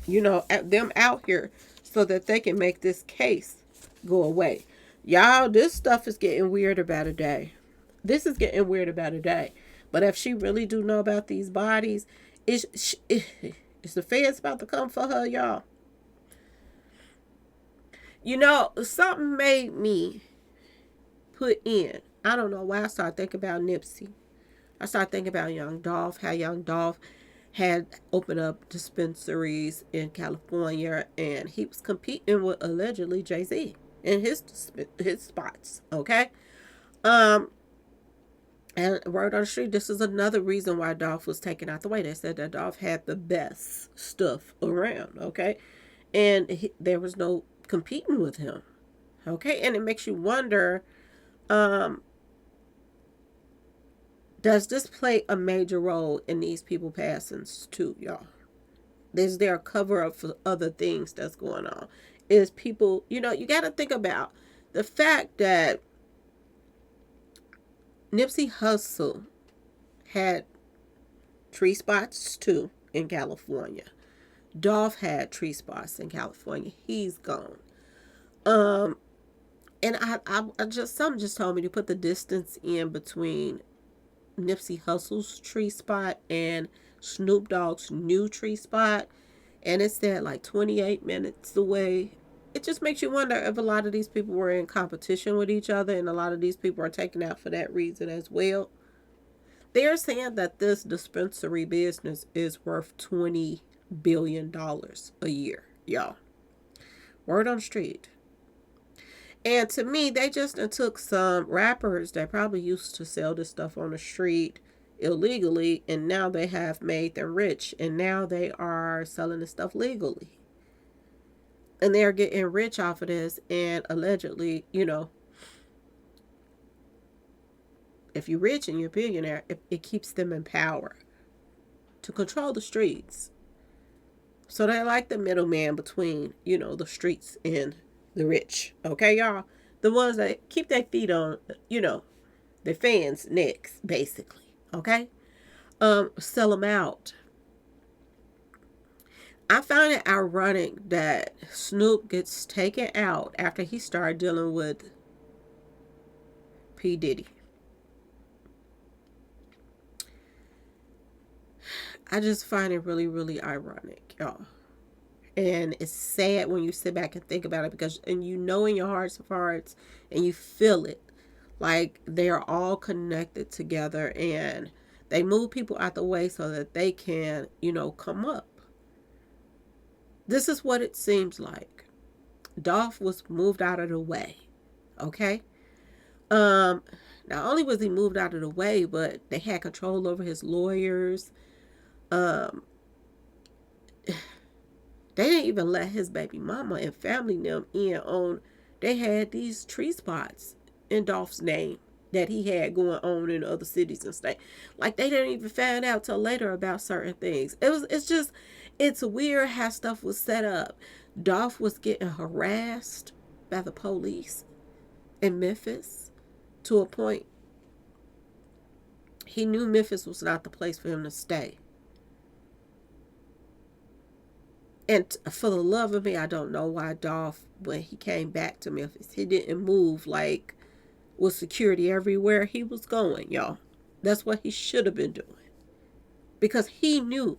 them out here so that they can make this case go away. Y'all, this stuff is getting weirder by the day. This is getting weirder by the day. But if she really do know about these bodies, is the feds about to come for her, y'all? Something made me put in. I don't know why I started thinking about Nipsey. I started thinking about Young Dolph, how Young Dolph had opened up dispensaries in California, and he was competing with allegedly Jay-Z in his spots. Okay, And word on the street, this is another reason why Dolph was taken out the way. They said that Dolph had the best stuff around, okay? And there was no competing with him, okay? And it makes you wonder, um, does this play a major role in these people passings too, y'all? Is there a cover up for other things that's going on? Is people, you got to think about the fact that Nipsey Hussle had tree spots too in California. Dolph had tree spots in California. He's gone. Um, and I just something just told me to put the distance in between Nipsey Hussle's tree spot and Snoop Dogg's new tree spot, and it's at like 28 minutes away. It just makes you wonder if a lot of these people were in competition with each other, and a lot of these people are taken out for that reason as well. They're saying that this dispensary business is worth $20 billion a year, y'all. Word on the street. And to me, they just took some rappers that probably used to sell this stuff on the street illegally, and now they have made them rich, and now they are selling the stuff legally. And they're getting rich off of this, and allegedly, if you're rich and you're a billionaire, it keeps them in power to control the streets. So they're like the middleman between, the streets and the rich. Okay, y'all? The ones that keep their feet on, their fans' necks, basically. Okay? Sell them out. I find it ironic that Snoop gets taken out after he started dealing with P. Diddy. I just find it really, really ironic, y'all. And it's sad when you sit back and think about it, because, and in your hearts of hearts, and you feel it, like they're all connected together, and they move people out the way so that they can, come up. This is what it seems like. Dolph was moved out of the way. Okay? Not only was he moved out of the way, but they had control over his lawyers. Um, they didn't even let his baby mama and family them in on. They had these tree spots in Dolph's name that he had going on in other cities and states. Like, they didn't even find out till later about certain things. It's weird how stuff was set up. Dolph was getting harassed by the police in Memphis to a point. He knew Memphis was not the place for him to stay. And for the love of me, I don't know why Dolph, when he came back to Memphis, he didn't move like with security everywhere he was going, y'all. That's what he should have been doing. Because he knew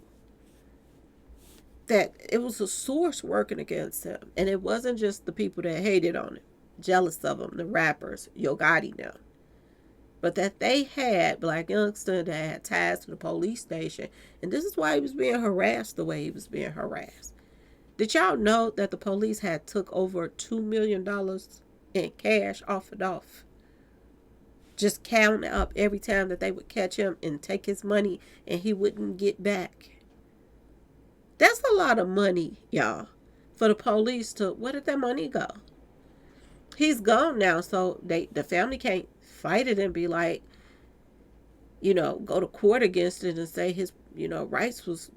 that it was a source working against him. And it wasn't just the people that hated on him, jealous of him, the rappers, Yo Gotti now. But that they had black youngsters that had ties to the police station. And this is why he was being harassed the way he was being harassed. Did y'all know that the police had took over $2 million in cash off of Dolph? Just counting up every time that they would catch him and take his money and he wouldn't get back. That's a lot of money, y'all, for the police to, where did that money go? He's gone now, so the family can't fight it and be like, go to court against it and say his, rights was.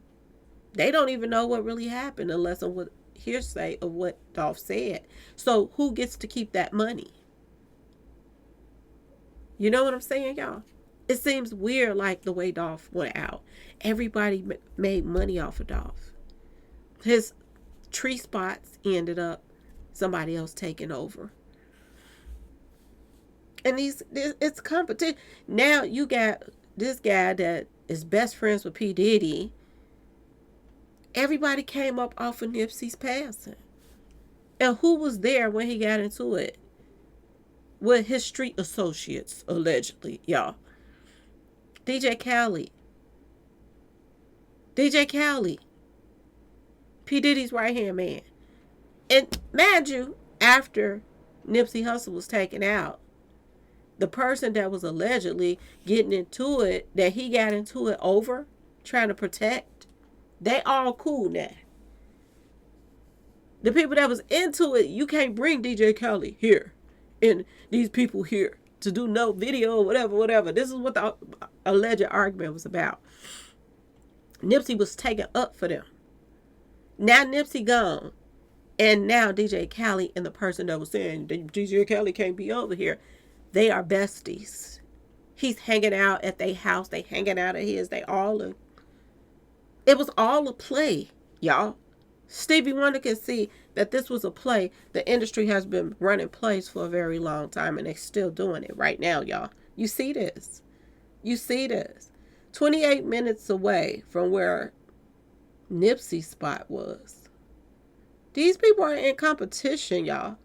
They don't even know what really happened unless on what hearsay of what Dolph said. So who gets to keep that money? You know what I'm saying, y'all? It seems weird, like the way Dolph went out. Everybody made money off of Dolph. His tree spots ended up somebody else taking over. And it's competition. Now you got this guy that is best friends with P. Diddy. Everybody came up off of Nipsey's passing. And who was there when he got into it? With his street associates, allegedly, y'all. DJ Khaled. DJ Khaled. P. Diddy's right hand man. And mind you, after Nipsey Hussle was taken out, The person that was allegedly getting into it, that he got into it over, trying to protect, they all cool now. The people that was into it, you can't bring DJ Khaled here and these people here to do no video or whatever. This is what the alleged argument was about. Nipsey was taken up for them. Now Nipsey gone. And now DJ Khaled and the person that was saying DJ Khaled can't be over here, they are besties. He's hanging out at their house. They hanging out at his. They all it was all a play, y'all. Stevie Wonder can see that this was a play. The industry has been running plays for a very long time, and they're still doing it right now, y'all. You see this. You see this. 28 minutes away from where Nipsey's spot was. These people are in competition, y'all.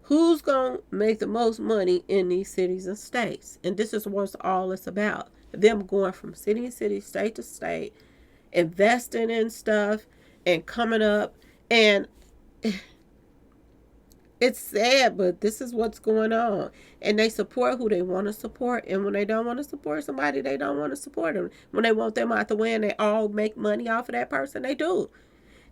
Who's going to make the most money in these cities and states? And this is what all it's about. Them going from city to city, state to state, investing in stuff and coming up. And it's sad, but this is what's going on. And they support who they want to support. And when they don't want to support somebody, they don't want to support them. When they want them out the way and they all make money off of that person, they do.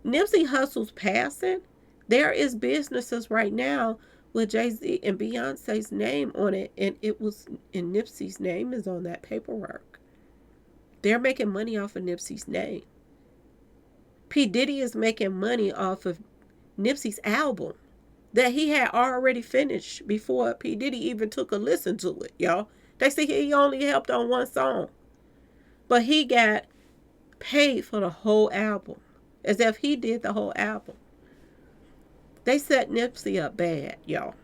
Nipsey Hussle's passing. There is businesses right now with Jay-Z and Beyonce's name on it. And Nipsey's name is on that paperwork. They're making money off of Nipsey's name. P. Diddy is making money off of Nipsey's album that he had already finished before P. Diddy even took a listen to it, y'all. They say he only helped on one song. But he got paid for the whole album, as if he did the whole album. They set Nipsey up bad, y'all.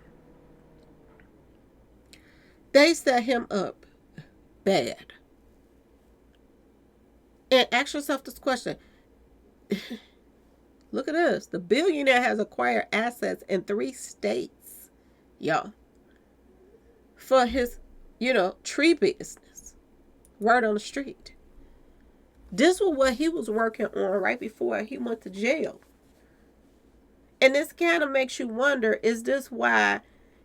They set him up bad. And ask yourself this question. Look at this. The billionaire has acquired assets in 3 states, y'all, for his, tree business. Word on the street. This was what he was working on right before he went to jail. And this kind of makes you wonder, is this why,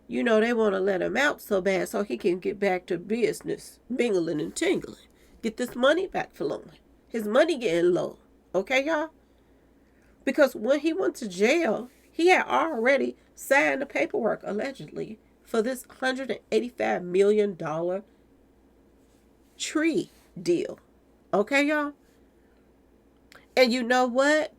they want to let him out so bad so he can get back to business, mingling and tingling. Get this money back flowing. His money getting low. Okay, y'all? Because when he went to jail, he had already signed the paperwork, allegedly, for this $185 million tree deal. Okay, y'all? And you know what?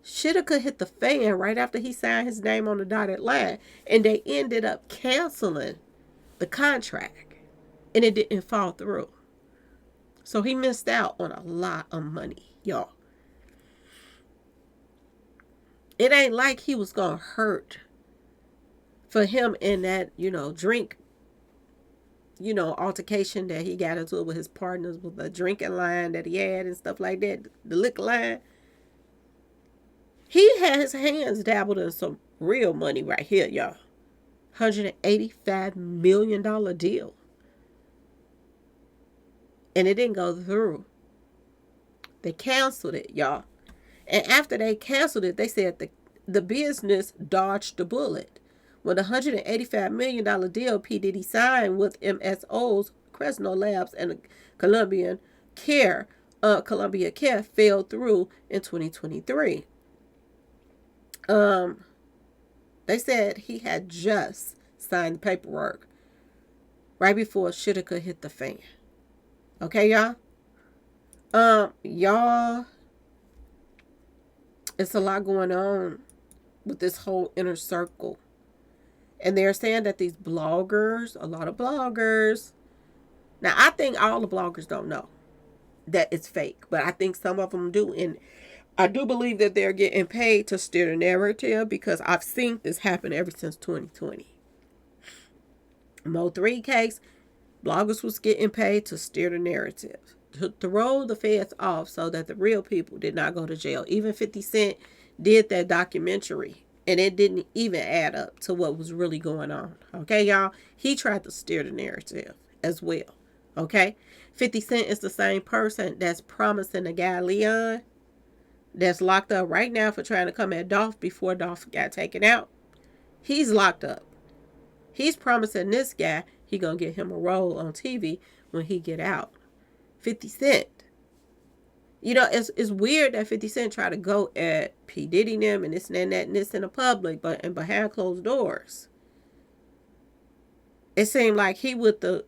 Shoulda could hit the fan right after he signed his name on the dotted line. And they ended up canceling the contract. And it didn't fall through. So he missed out on a lot of money, y'all. It ain't like he was going to hurt for him in that, drink, altercation that he got into with his partners with the drinking line that he had and stuff like that, the liquor line. He had his hands dabbled in some real money right here, y'all. $185 million deal. And it didn't go through. They canceled it, y'all. And after they canceled it, they said the business dodged the bullet. When the $185 million deal P. Diddy signed with MSO's Cresno Labs and Columbia Care fell through in 2023. They said he had just signed the paperwork right before shoulda could hit the fan. Okay, y'all? Y'all, it's a lot going on with this whole inner circle. And they're saying that these bloggers, a lot of bloggers, now I think all the bloggers don't know that it's fake, but I think some of them do. And I do believe that they're getting paid to steer the narrative, because I've seen this happen ever since 2020. Mo3 case, bloggers was getting paid to steer the narrative, to roll the feds off so that the real people did not go to jail. Even 50 Cent did that documentary, and it didn't even add up to what was really going on. Okay, y'all? He tried to steer the narrative as well. Okay? 50 Cent is the same person that's promising the guy Leon, that's locked up right now for trying to come at Dolph before Dolph got taken out. He's locked up. He's promising this guy he gonna get him a role on TV when he get out. 50 Cent. You know, it's weird that 50 Cent try to go at P. Diddy and them and this and that and this in the public, but and behind closed doors. It seemed like he with the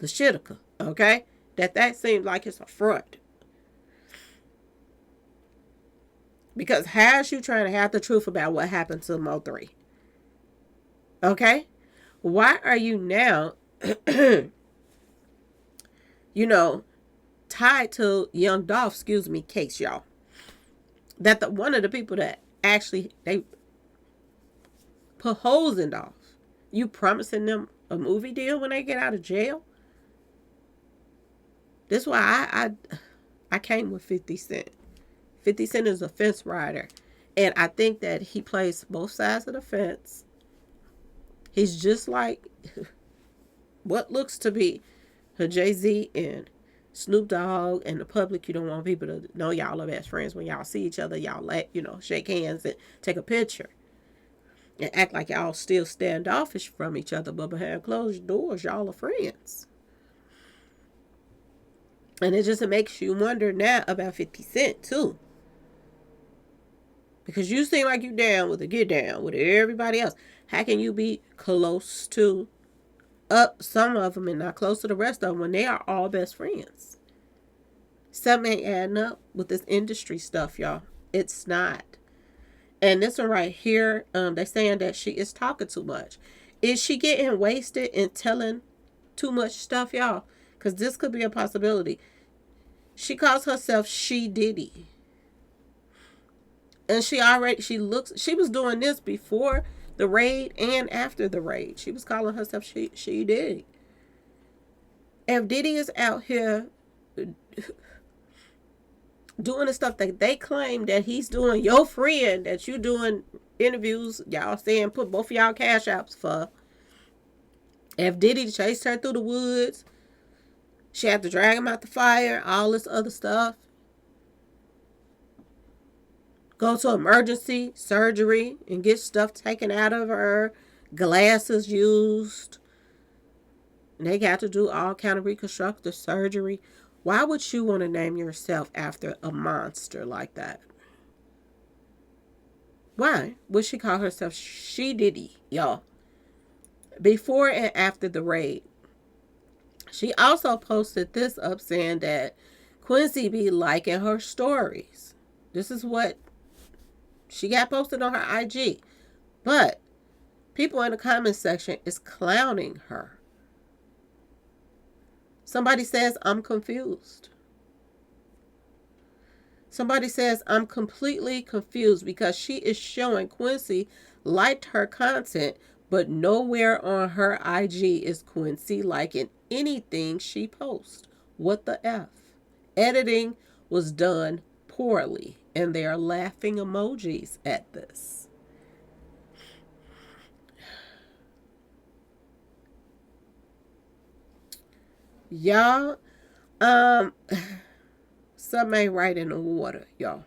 shitika, okay? That seems like it's a front. Because how's you trying to have the truth about what happened to Mo3? Okay? Why are you now, you know, tied to Young Dolph's, case, y'all? That one of the people that actually, they put holes in Dolph. You promising them a movie deal when they get out of jail? This is why I came with 50 Cent. 50 Cent is a fence rider. And I think that he plays both sides of the fence. He's just like what looks to be a Jay-Z and Snoop Dogg and the public. You don't want people to know y'all are best friends. When y'all see each other, y'all shake hands and take a picture. And act like y'all still standoffish from each other. But behind closed doors, y'all are friends. And it just makes you wonder now about 50 Cent too. Because you seem like you down with get down with everybody else. How can you be close to some of them and not close to the rest of them when they are all best friends? Something ain't adding up with this industry stuff, y'all. It's not. And this one right here, they're saying that she is talking too much. Is she getting wasted and telling too much stuff, y'all? Because this could be a possibility. She calls herself She Diddy. And she was doing this before the raid and after the raid. She was calling herself She Diddy. If Diddy is out here doing the stuff that they claim that he's doing, your friend that you doing interviews, y'all saying put both of y'all cash apps for. If Diddy chased her through the woods, she had to drag him out the fire, all this other stuff. Go to emergency surgery and get stuff taken out of her, glasses used. And they got to do all kind of reconstructive surgery. Why would you want to name yourself after a monster like that? Why would she call herself She Diddy, y'all? Before and after the raid. She also posted this up saying that Quincy be liking her stories. This is what she got posted on her IG. But people in the comment section is clowning her. Somebody says, I'm confused. Somebody says, I'm completely confused because she is showing Quincy liked her content, but nowhere on her IG is Quincy liking anything she posts. What the F? Editing was done poorly, and they are laughing emojis at this. Y'all, something ain't right in the water, y'all.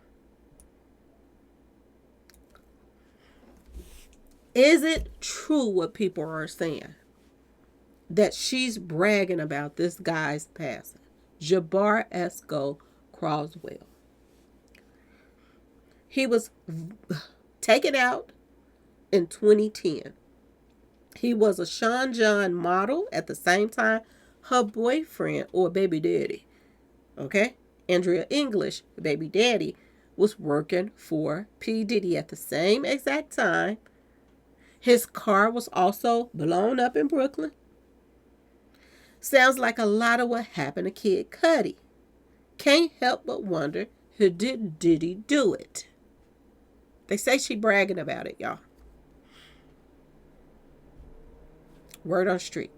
Is it true what people are saying? That she's bragging about this guy's passing. Jabbar Esco Croswell. He was taken out in 2010. He was a Sean John model at the same time her boyfriend or baby daddy, okay, Adria English, baby daddy, was working for P. Diddy at the same exact time. His car was also blown up in Brooklyn. Sounds like a lot of what happened to Kid Cudi. Can't help but wonder, who did Diddy do it? They say she bragging about it, y'all. Word on street.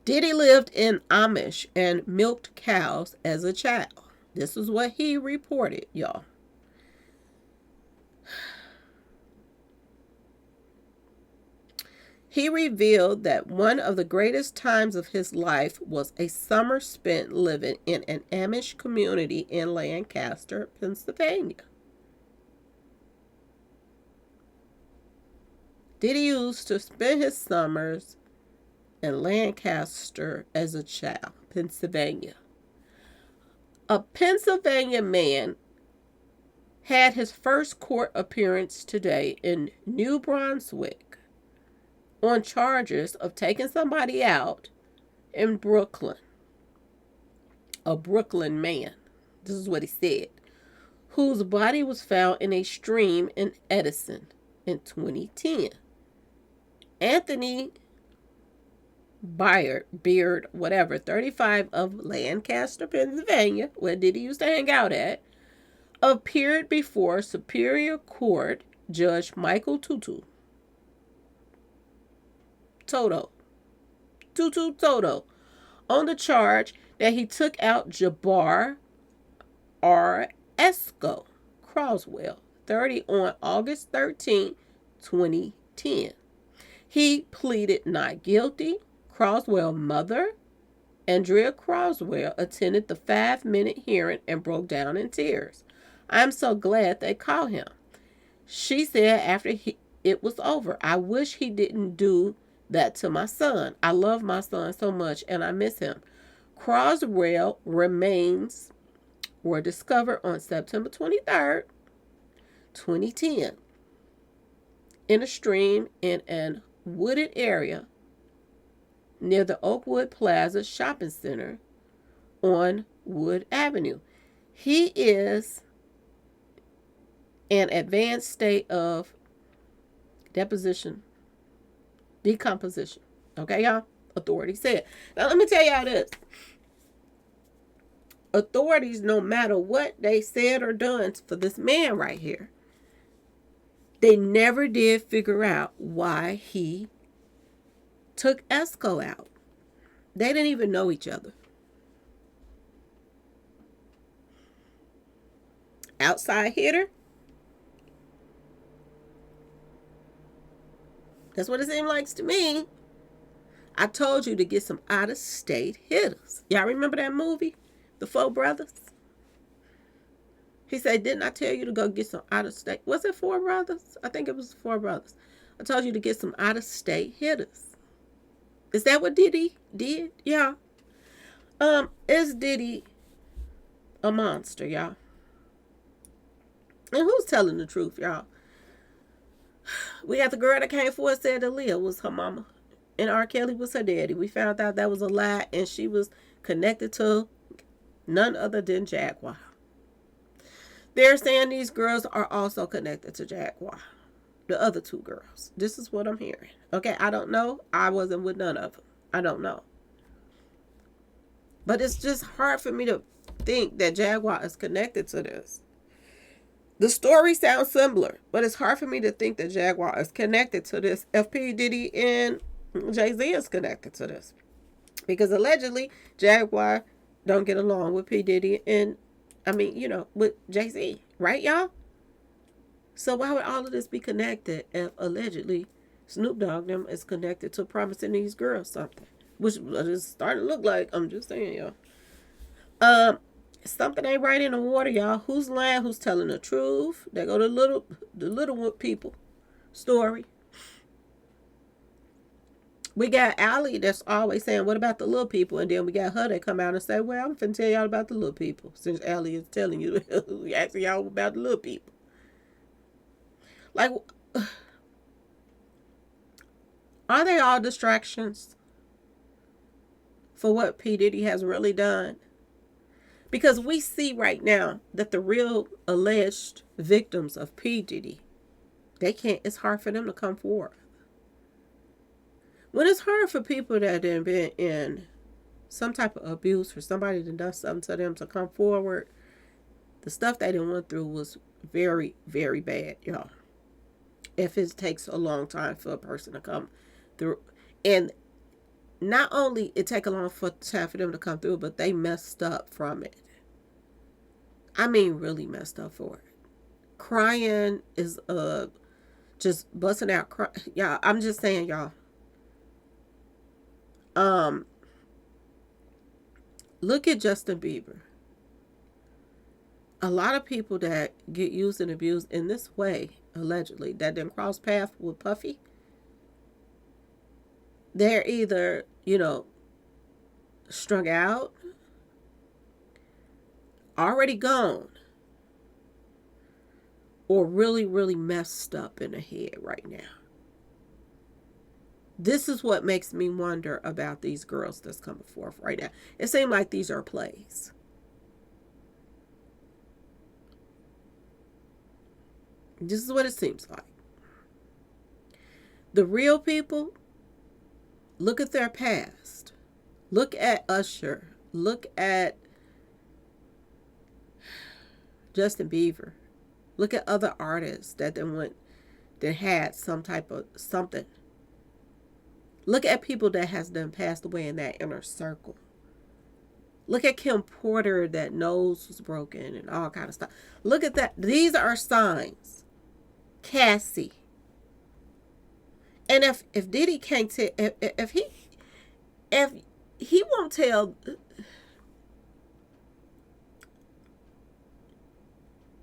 Diddy lived in Amish and milked cows as a child. This is what he reported, y'all. He revealed that one of the greatest times of his life was a summer spent living in an Amish community in Lancaster, Pennsylvania. Diddy used to spend his summers in Lancaster as a child, Pennsylvania. A Pennsylvania man had his first court appearance today in New Brunswick on charges of taking somebody out in Brooklyn. A Brooklyn man, this is what he said, whose body was found in a stream in Edison in 2010. Anthony Beard, whatever, 35 of Lancaster, Pennsylvania, where Diddy used to hang out at, appeared before Superior Court Judge Michael Toto, on the charge that he took out Jabbar R. Esco Croswell, 30, on August 13, 2010. He pleaded not guilty. Croswell's mother, Adria Croswell, attended the 5-minute hearing and broke down in tears. I'm so glad they caught him. She said after it was over, I wish he didn't do that to my son. I love my son so much and I miss him. Croswell remains were discovered on September 23rd, 2010, in a stream in an wooded area near the Oakwood Plaza Shopping Center on Wood Avenue. He is in advanced state of decomposition. Okay, y'all? Authorities said. Now, let me tell y'all this. Authorities, no matter what they said or done for this man right here, they never did figure out why he took Esco out. They didn't even know each other. Outside hitter? That's what it seems like to me. I told you to get some out-of-state hitters. Y'all remember that movie? The Four Brothers? He said, didn't I tell you to go get some out-of-state? Was it Four Brothers? I think it was Four Brothers. I told you to get some out-of-state hitters. Is that what Diddy did? Yeah. Is Diddy a monster, y'all? And who's telling the truth, y'all? We got the girl that came forward, said that Leah was her mama and R. Kelly was her daddy. We found out that was a lie, and she was connected to none other than Jaguar. They're saying these girls are also connected to Jaguar. The other two girls. This is what I'm hearing. Okay, I don't know. I wasn't with none of them. I don't know. But it's just hard for me to think that Jaguar is connected to this. The story sounds similar, but it's hard for me to think that Jaguar is connected to this. If P. Diddy and Jay-Z is connected to this. Because allegedly, Jaguar don't get along with P. Diddy and, with Jay-Z. Right, y'all? So why would all of this be connected if allegedly Snoop Dogg them is connected to promising these girls something? Which is starting to look like, I'm just saying, y'all. Something ain't right in the water, y'all. Who's lying? Who's telling the truth? They go to the little people story. We got Allie that's always saying, what about the little people? And then we got her that come out and say, well, I'm finna tell y'all about the little people. Since Allie is telling you, asking y'all about the little people. Like, are they all distractions for what P. Diddy has really done? Because we see right now that the real alleged victims of P. Diddy, it's hard for them to come forward. When it's hard for people that have been in some type of abuse, for somebody to do something to them to come forward, the stuff they done went through was very, very bad, y'all. If it takes a long time for a person to come through. And not only it take a long time for them to come through, but they messed up from it. I mean, really messed up for it. Crying is just busting out crying. Y'all, I'm just saying, y'all. Look at Justin Bieber. A lot of people that get used and abused in this way, allegedly, that didn't cross paths with Puffy, they're either, strung out, already gone, or really, really messed up in the head right now. This is what makes me wonder about these girls that's coming forth right now. It seems like these are plays. This is what it seems like. The real people, look at their past. Look at Usher. Look at Justin Bieber. Look at other artists that had some type of something. Look at people that has done passed away in that inner circle. Look at Kim Porter, that nose was broken and all kind of stuff. Look at that. These are signs. Cassie. And if Diddy can't tell, if he won't tell,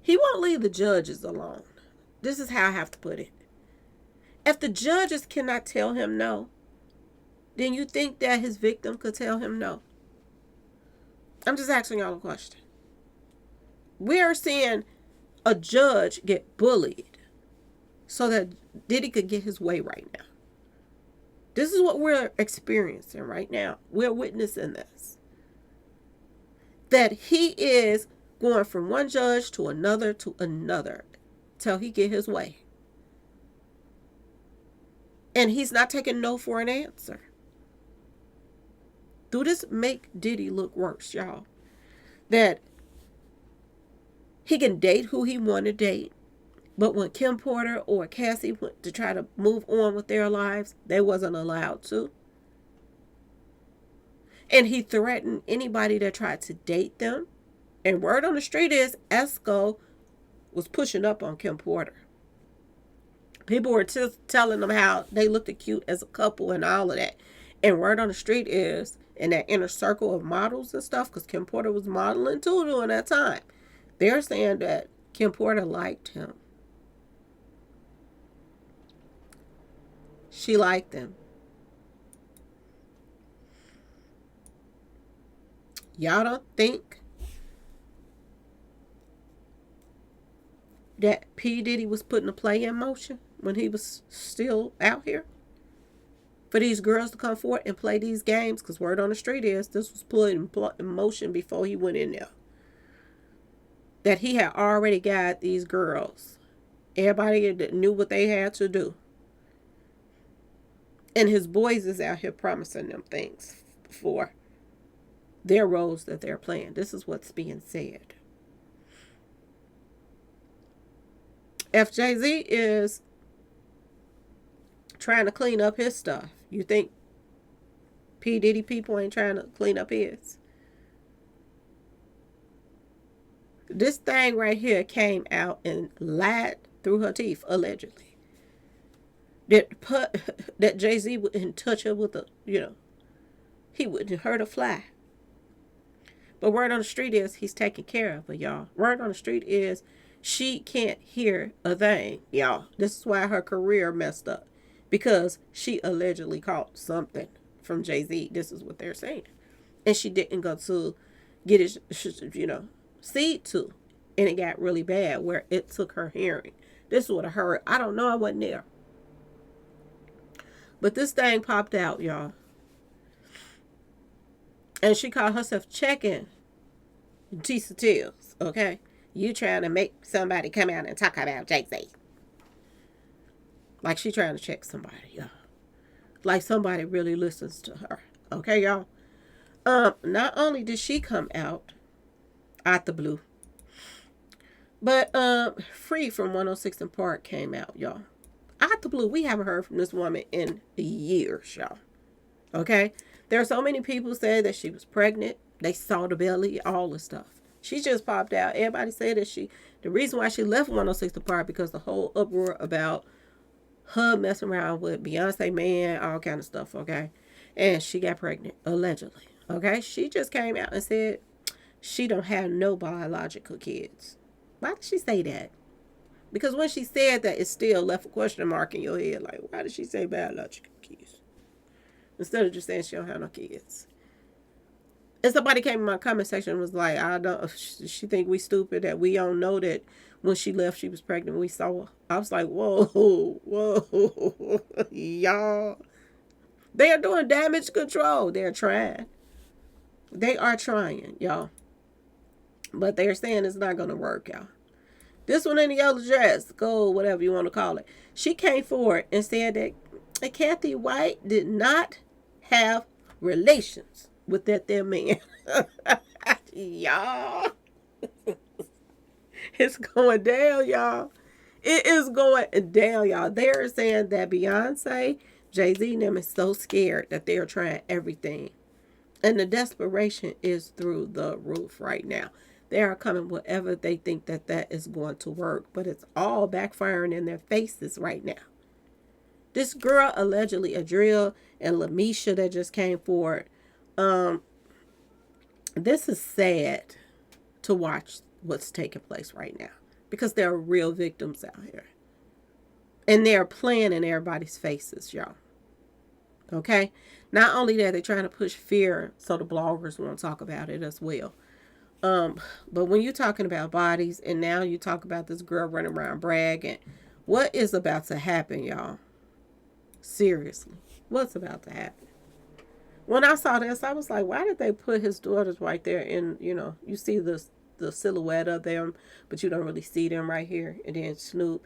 he won't leave the judges alone. This is how I have to put it. If the judges cannot tell him no, then you think that his victim could tell him no? I'm just asking y'all a question. We are seeing a judge get bullied so that Diddy could get his way right now. This is what we're experiencing right now. We're witnessing this. That he is going from one judge to another till he get his way. And he's not taking no for an answer. Do this make Diddy look worse, y'all? That he can date who he want to date, but when Kim Porter or Cassie went to try to move on with their lives, they wasn't allowed to. And he threatened anybody that tried to date them. And word on the street is Esco was pushing up on Kim Porter. People were just telling them how they looked cute as a couple and all of that. And word on the street is, in that inner circle of models and stuff, because Kim Porter was modeling too during that time, they're saying that Kim Porter liked him. She liked him. Y'all don't think that P. Diddy was putting a play in motion when he was still out here? For these girls to come forward and play these games, because word on the street is this was put in motion before he went in there. That he had already got these girls. Everybody that knew what they had to do. And his boys is out here promising them things for their roles that they're playing. This is what's being said. If Jay-Z is trying to clean up his stuff, you think P. Diddy people ain't trying to clean up his? This thing right here came out and lied through her teeth, allegedly. That Jay-Z wouldn't touch her with he wouldn't hurt a fly. But word on the street is he's taking care of her, y'all. Word on the street is she can't hear a thing, y'all. This is why her career messed up. Because she allegedly caught something from Jay-Z. This is what they're saying. And she didn't go to get his, seed to. And it got really bad where it took her hearing. This is what I heard. I don't know. I wasn't there. But this thing popped out, y'all. And she called herself checking Tisa Tills, okay? You trying to make somebody come out and talk about Jay-Z. Like she trying to check somebody, y'all. Like somebody really listens to her. Okay, y'all? Not only did she come out the blue, but Free from 106 and Park came out, y'all. Out the blue. We haven't heard from this woman in years, y'all. Okay? There are so many people say that she was pregnant. They saw the belly, all the stuff. She just popped out. Everybody said that the reason why she left 106 and Park because the whole uproar about her messing around with Beyonce man, all kind of stuff, okay? And she got pregnant, allegedly, okay? She just came out and said she don't have no biological kids. Why did she say that? Because when she said that, it still left a question mark in your head. Like, why did she say biological kids? instead of just saying she don't have no kids. And somebody came in my comment section and was like, I don't, she think we stupid that we don't know that when she left she was pregnant. We saw her. I was like, whoa, y'all. They are doing damage control. They're trying. They are trying, y'all. But they're saying it's not going to work, y'all. This one in the yellow dress, gold, whatever you want to call it. She came forward and said that Kathy White did not have relations with that there man. Y'all. It's going down, y'all. It is going down, y'all. They're saying that Beyonce, Jay-Z and them is so scared that they're trying everything. And the desperation is through the roof right now. They are coming whatever they think that is going to work. But it's all backfiring in their faces right now. This girl, allegedly Adria and Lamisha that just came forward. This is sad to watch what's taking place right now. Because there are real victims out here. And they're playing in everybody's faces, y'all. Okay? Not only that, they're trying to push fear so the bloggers won't talk about it as well. But when you're talking about bodies and now you talk about this girl running around bragging, what is about to happen, y'all? Seriously. What's about to happen? When I saw this, I was like, why did they put his daughters right there in, you see the silhouette of them, but you don't really see them right here. And then Snoop,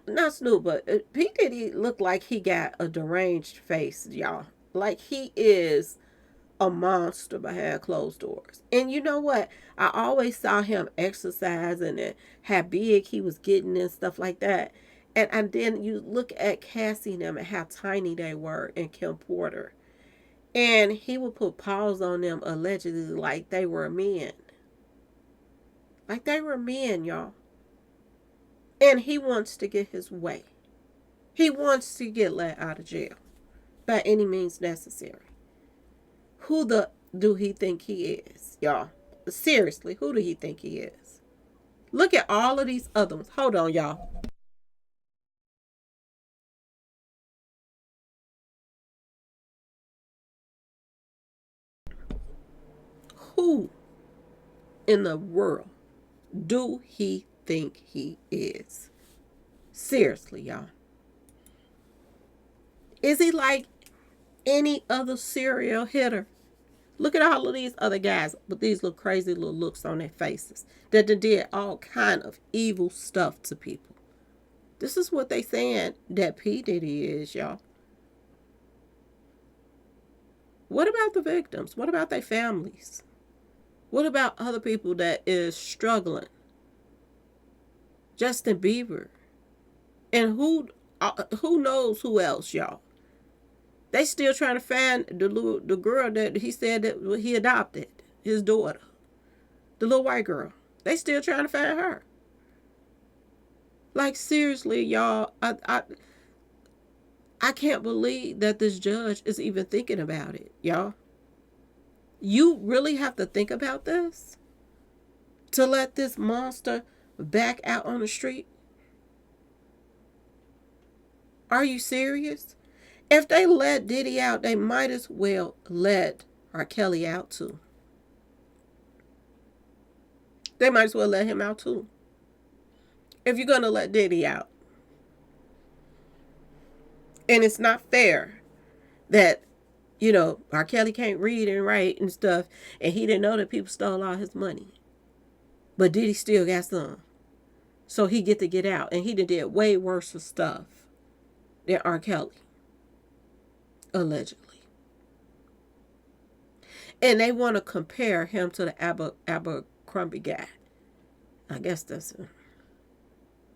not Snoop, but P. Diddy looked like he got a deranged face, y'all. Like he is a monster behind closed doors. And you know what? I always saw him exercising and how big he was getting and stuff like that. And then you look at Cassie and them and how tiny they were, and Kim Porter. And he would put paws on them allegedly like they were men. Like they were men, y'all. And he wants to get his way. He wants to get let out of jail by any means necessary. Who do he think he is, y'all? Seriously, who do he think he is? Look at all of these other ones. Hold on, y'all. Who in the world do he think he is? Seriously, y'all. Is he like any other serial hitter? Look at all of these other guys with these little crazy little looks on their faces that did all kind of evil stuff to people. This is what they saying that P. Diddy is, y'all. What about the victims? What about their families? What about other people that is struggling? Justin Bieber. And who knows who else, y'all? They still trying to find the girl that he said that he adopted, his daughter, the little white girl. They still trying to find her. Like seriously, y'all, I can't believe that this judge is even thinking about it, y'all. You really have to think about this to let this monster back out on the street. Are you serious? If they let Diddy out, they might as well let R. Kelly out too. They might as well let him out too. If you're going to let Diddy out. And it's not fair that, R. Kelly can't read and write and stuff, and he didn't know that people stole all his money. But Diddy still got some. So he get to get out. And he did way worse stuff than R. Kelly. Allegedly. And they want to compare him to the Abercrombie guy. I guess that's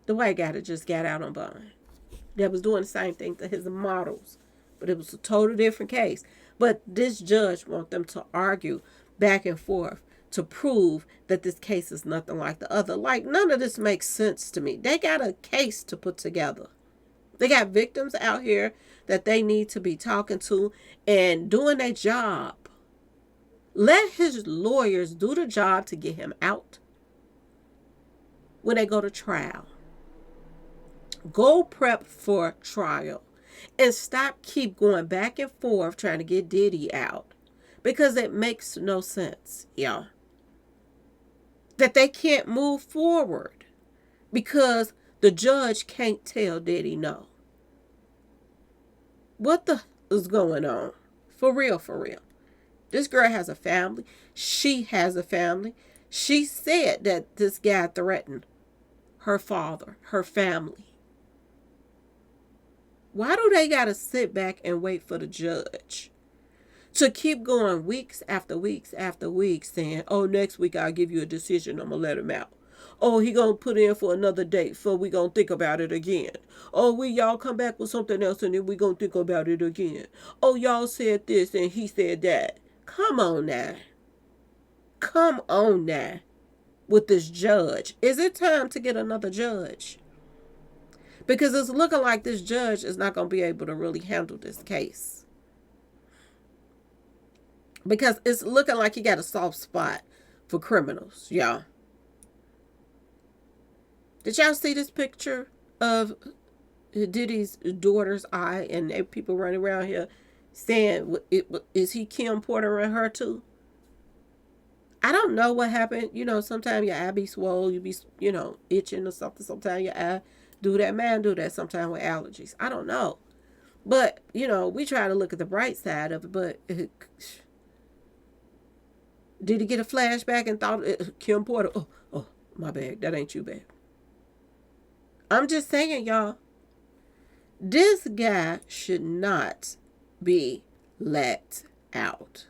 the white guy that just got out on bond. That was doing the same thing to his models. But it was a totally different case. But this judge wants them to argue back and forth to prove that this case is nothing like the other. Like, none of this makes sense to me. They got a case to put together. They got victims out here that they need to be talking to and doing their job. Let his lawyers do the job to get him out when they go to trial. Go prep for trial. And stop keep going back and forth trying to get Diddy out. Because it makes no sense, y'all. That they can't move forward. Because the judge can't tell Diddy no. What the is going on? For real, for real. This girl has a family. She has a family. She said that this guy threatened her father, her family. Why do they got to sit back and wait for the judge to keep going weeks after weeks after weeks saying, oh, next week I'll give you a decision. I'm going to let him out. Oh, he going to put in for another date so we going to think about it again. Oh, y'all come back with something else and then we going to think about it again. Oh, y'all said this and he said that. Come on now. Come on now with this judge. Is it time to get another judge? Because it's looking like this judge is not going to be able to really handle this case. Because it's looking like he got a soft spot for criminals, y'all. Did y'all see this picture of Diddy's daughter's eye and people running around here saying, is he Kim Porter and her too? I don't know what happened. You know, sometimes your eye be swole, you be, itching or something. Sometimes your eye do that. Man do that sometimes with allergies. I don't know. But, we try to look at the bright side of it. But did he get a flashback and thought Kim Porter? Oh, my bad. That ain't you, babe. I'm just saying, y'all. This guy should not be let out.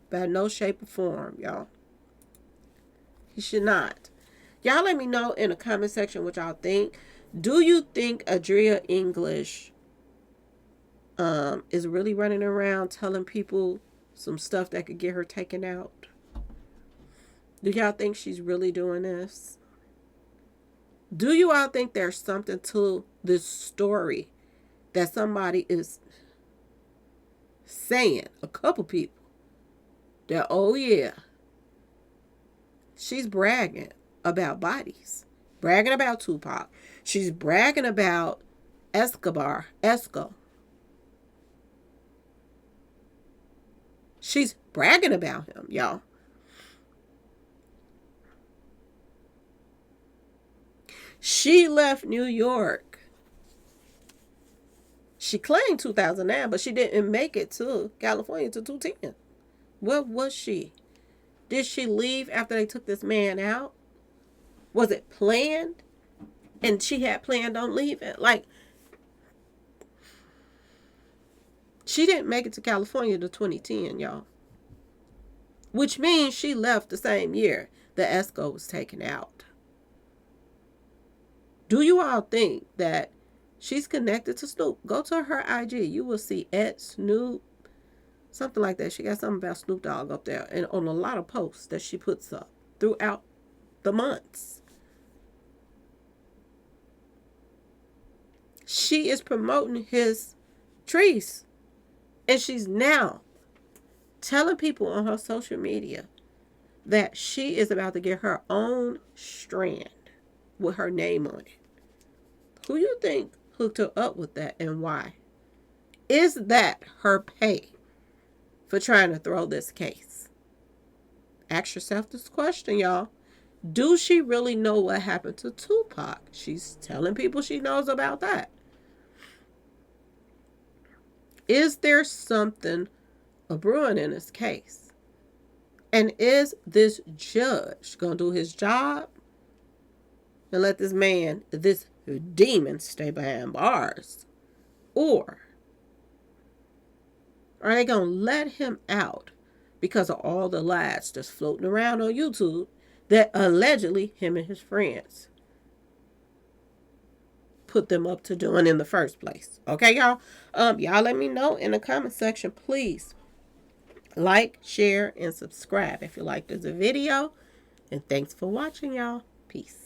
By no shape or form, y'all. He should not. Y'all let me know in the comment section what y'all think. Do you think Adria English is really running around telling people some stuff that could get her taken out? Do y'all think she's really doing this? Do you all think there's something to this story that somebody is saying, a couple people, that, oh yeah, she's bragging about bodies, bragging about Tupac. She's bragging about Esco. She's bragging about him, y'all. She left New York. She claimed 2009, but she didn't make it to California to 2010. Where was she? Did she leave after they took this man out? Was it planned? And she had planned on leaving? Like, she didn't make it to California to 2010, y'all. Which means she left the same year the Esco was taken out. Do you all think that she's connected to Snoop? Go to her IG. You will see @Snoop. Something like that. She got something about Snoop Dogg up there. And on a lot of posts that she puts up throughout the months. She is promoting his trees. And she's now telling people on her social media that she is about to get her own strand with her name on it. Who you think hooked her up with that and why? Is that her pay for trying to throw this case? Ask yourself this question, y'all. Do she really know what happened to Tupac? She's telling people she knows about that. Is there something brewing in this case? And is this judge going to do his job and let this man, this demon, stay behind bars? Or are they going to let him out because of all the lies that's floating around on YouTube that allegedly him and his friends put them up to doing in the first place? Okay, y'all? Y'all let me know in the comment section, please. Like, share, and subscribe if you liked this video. And thanks for watching, y'all. Peace.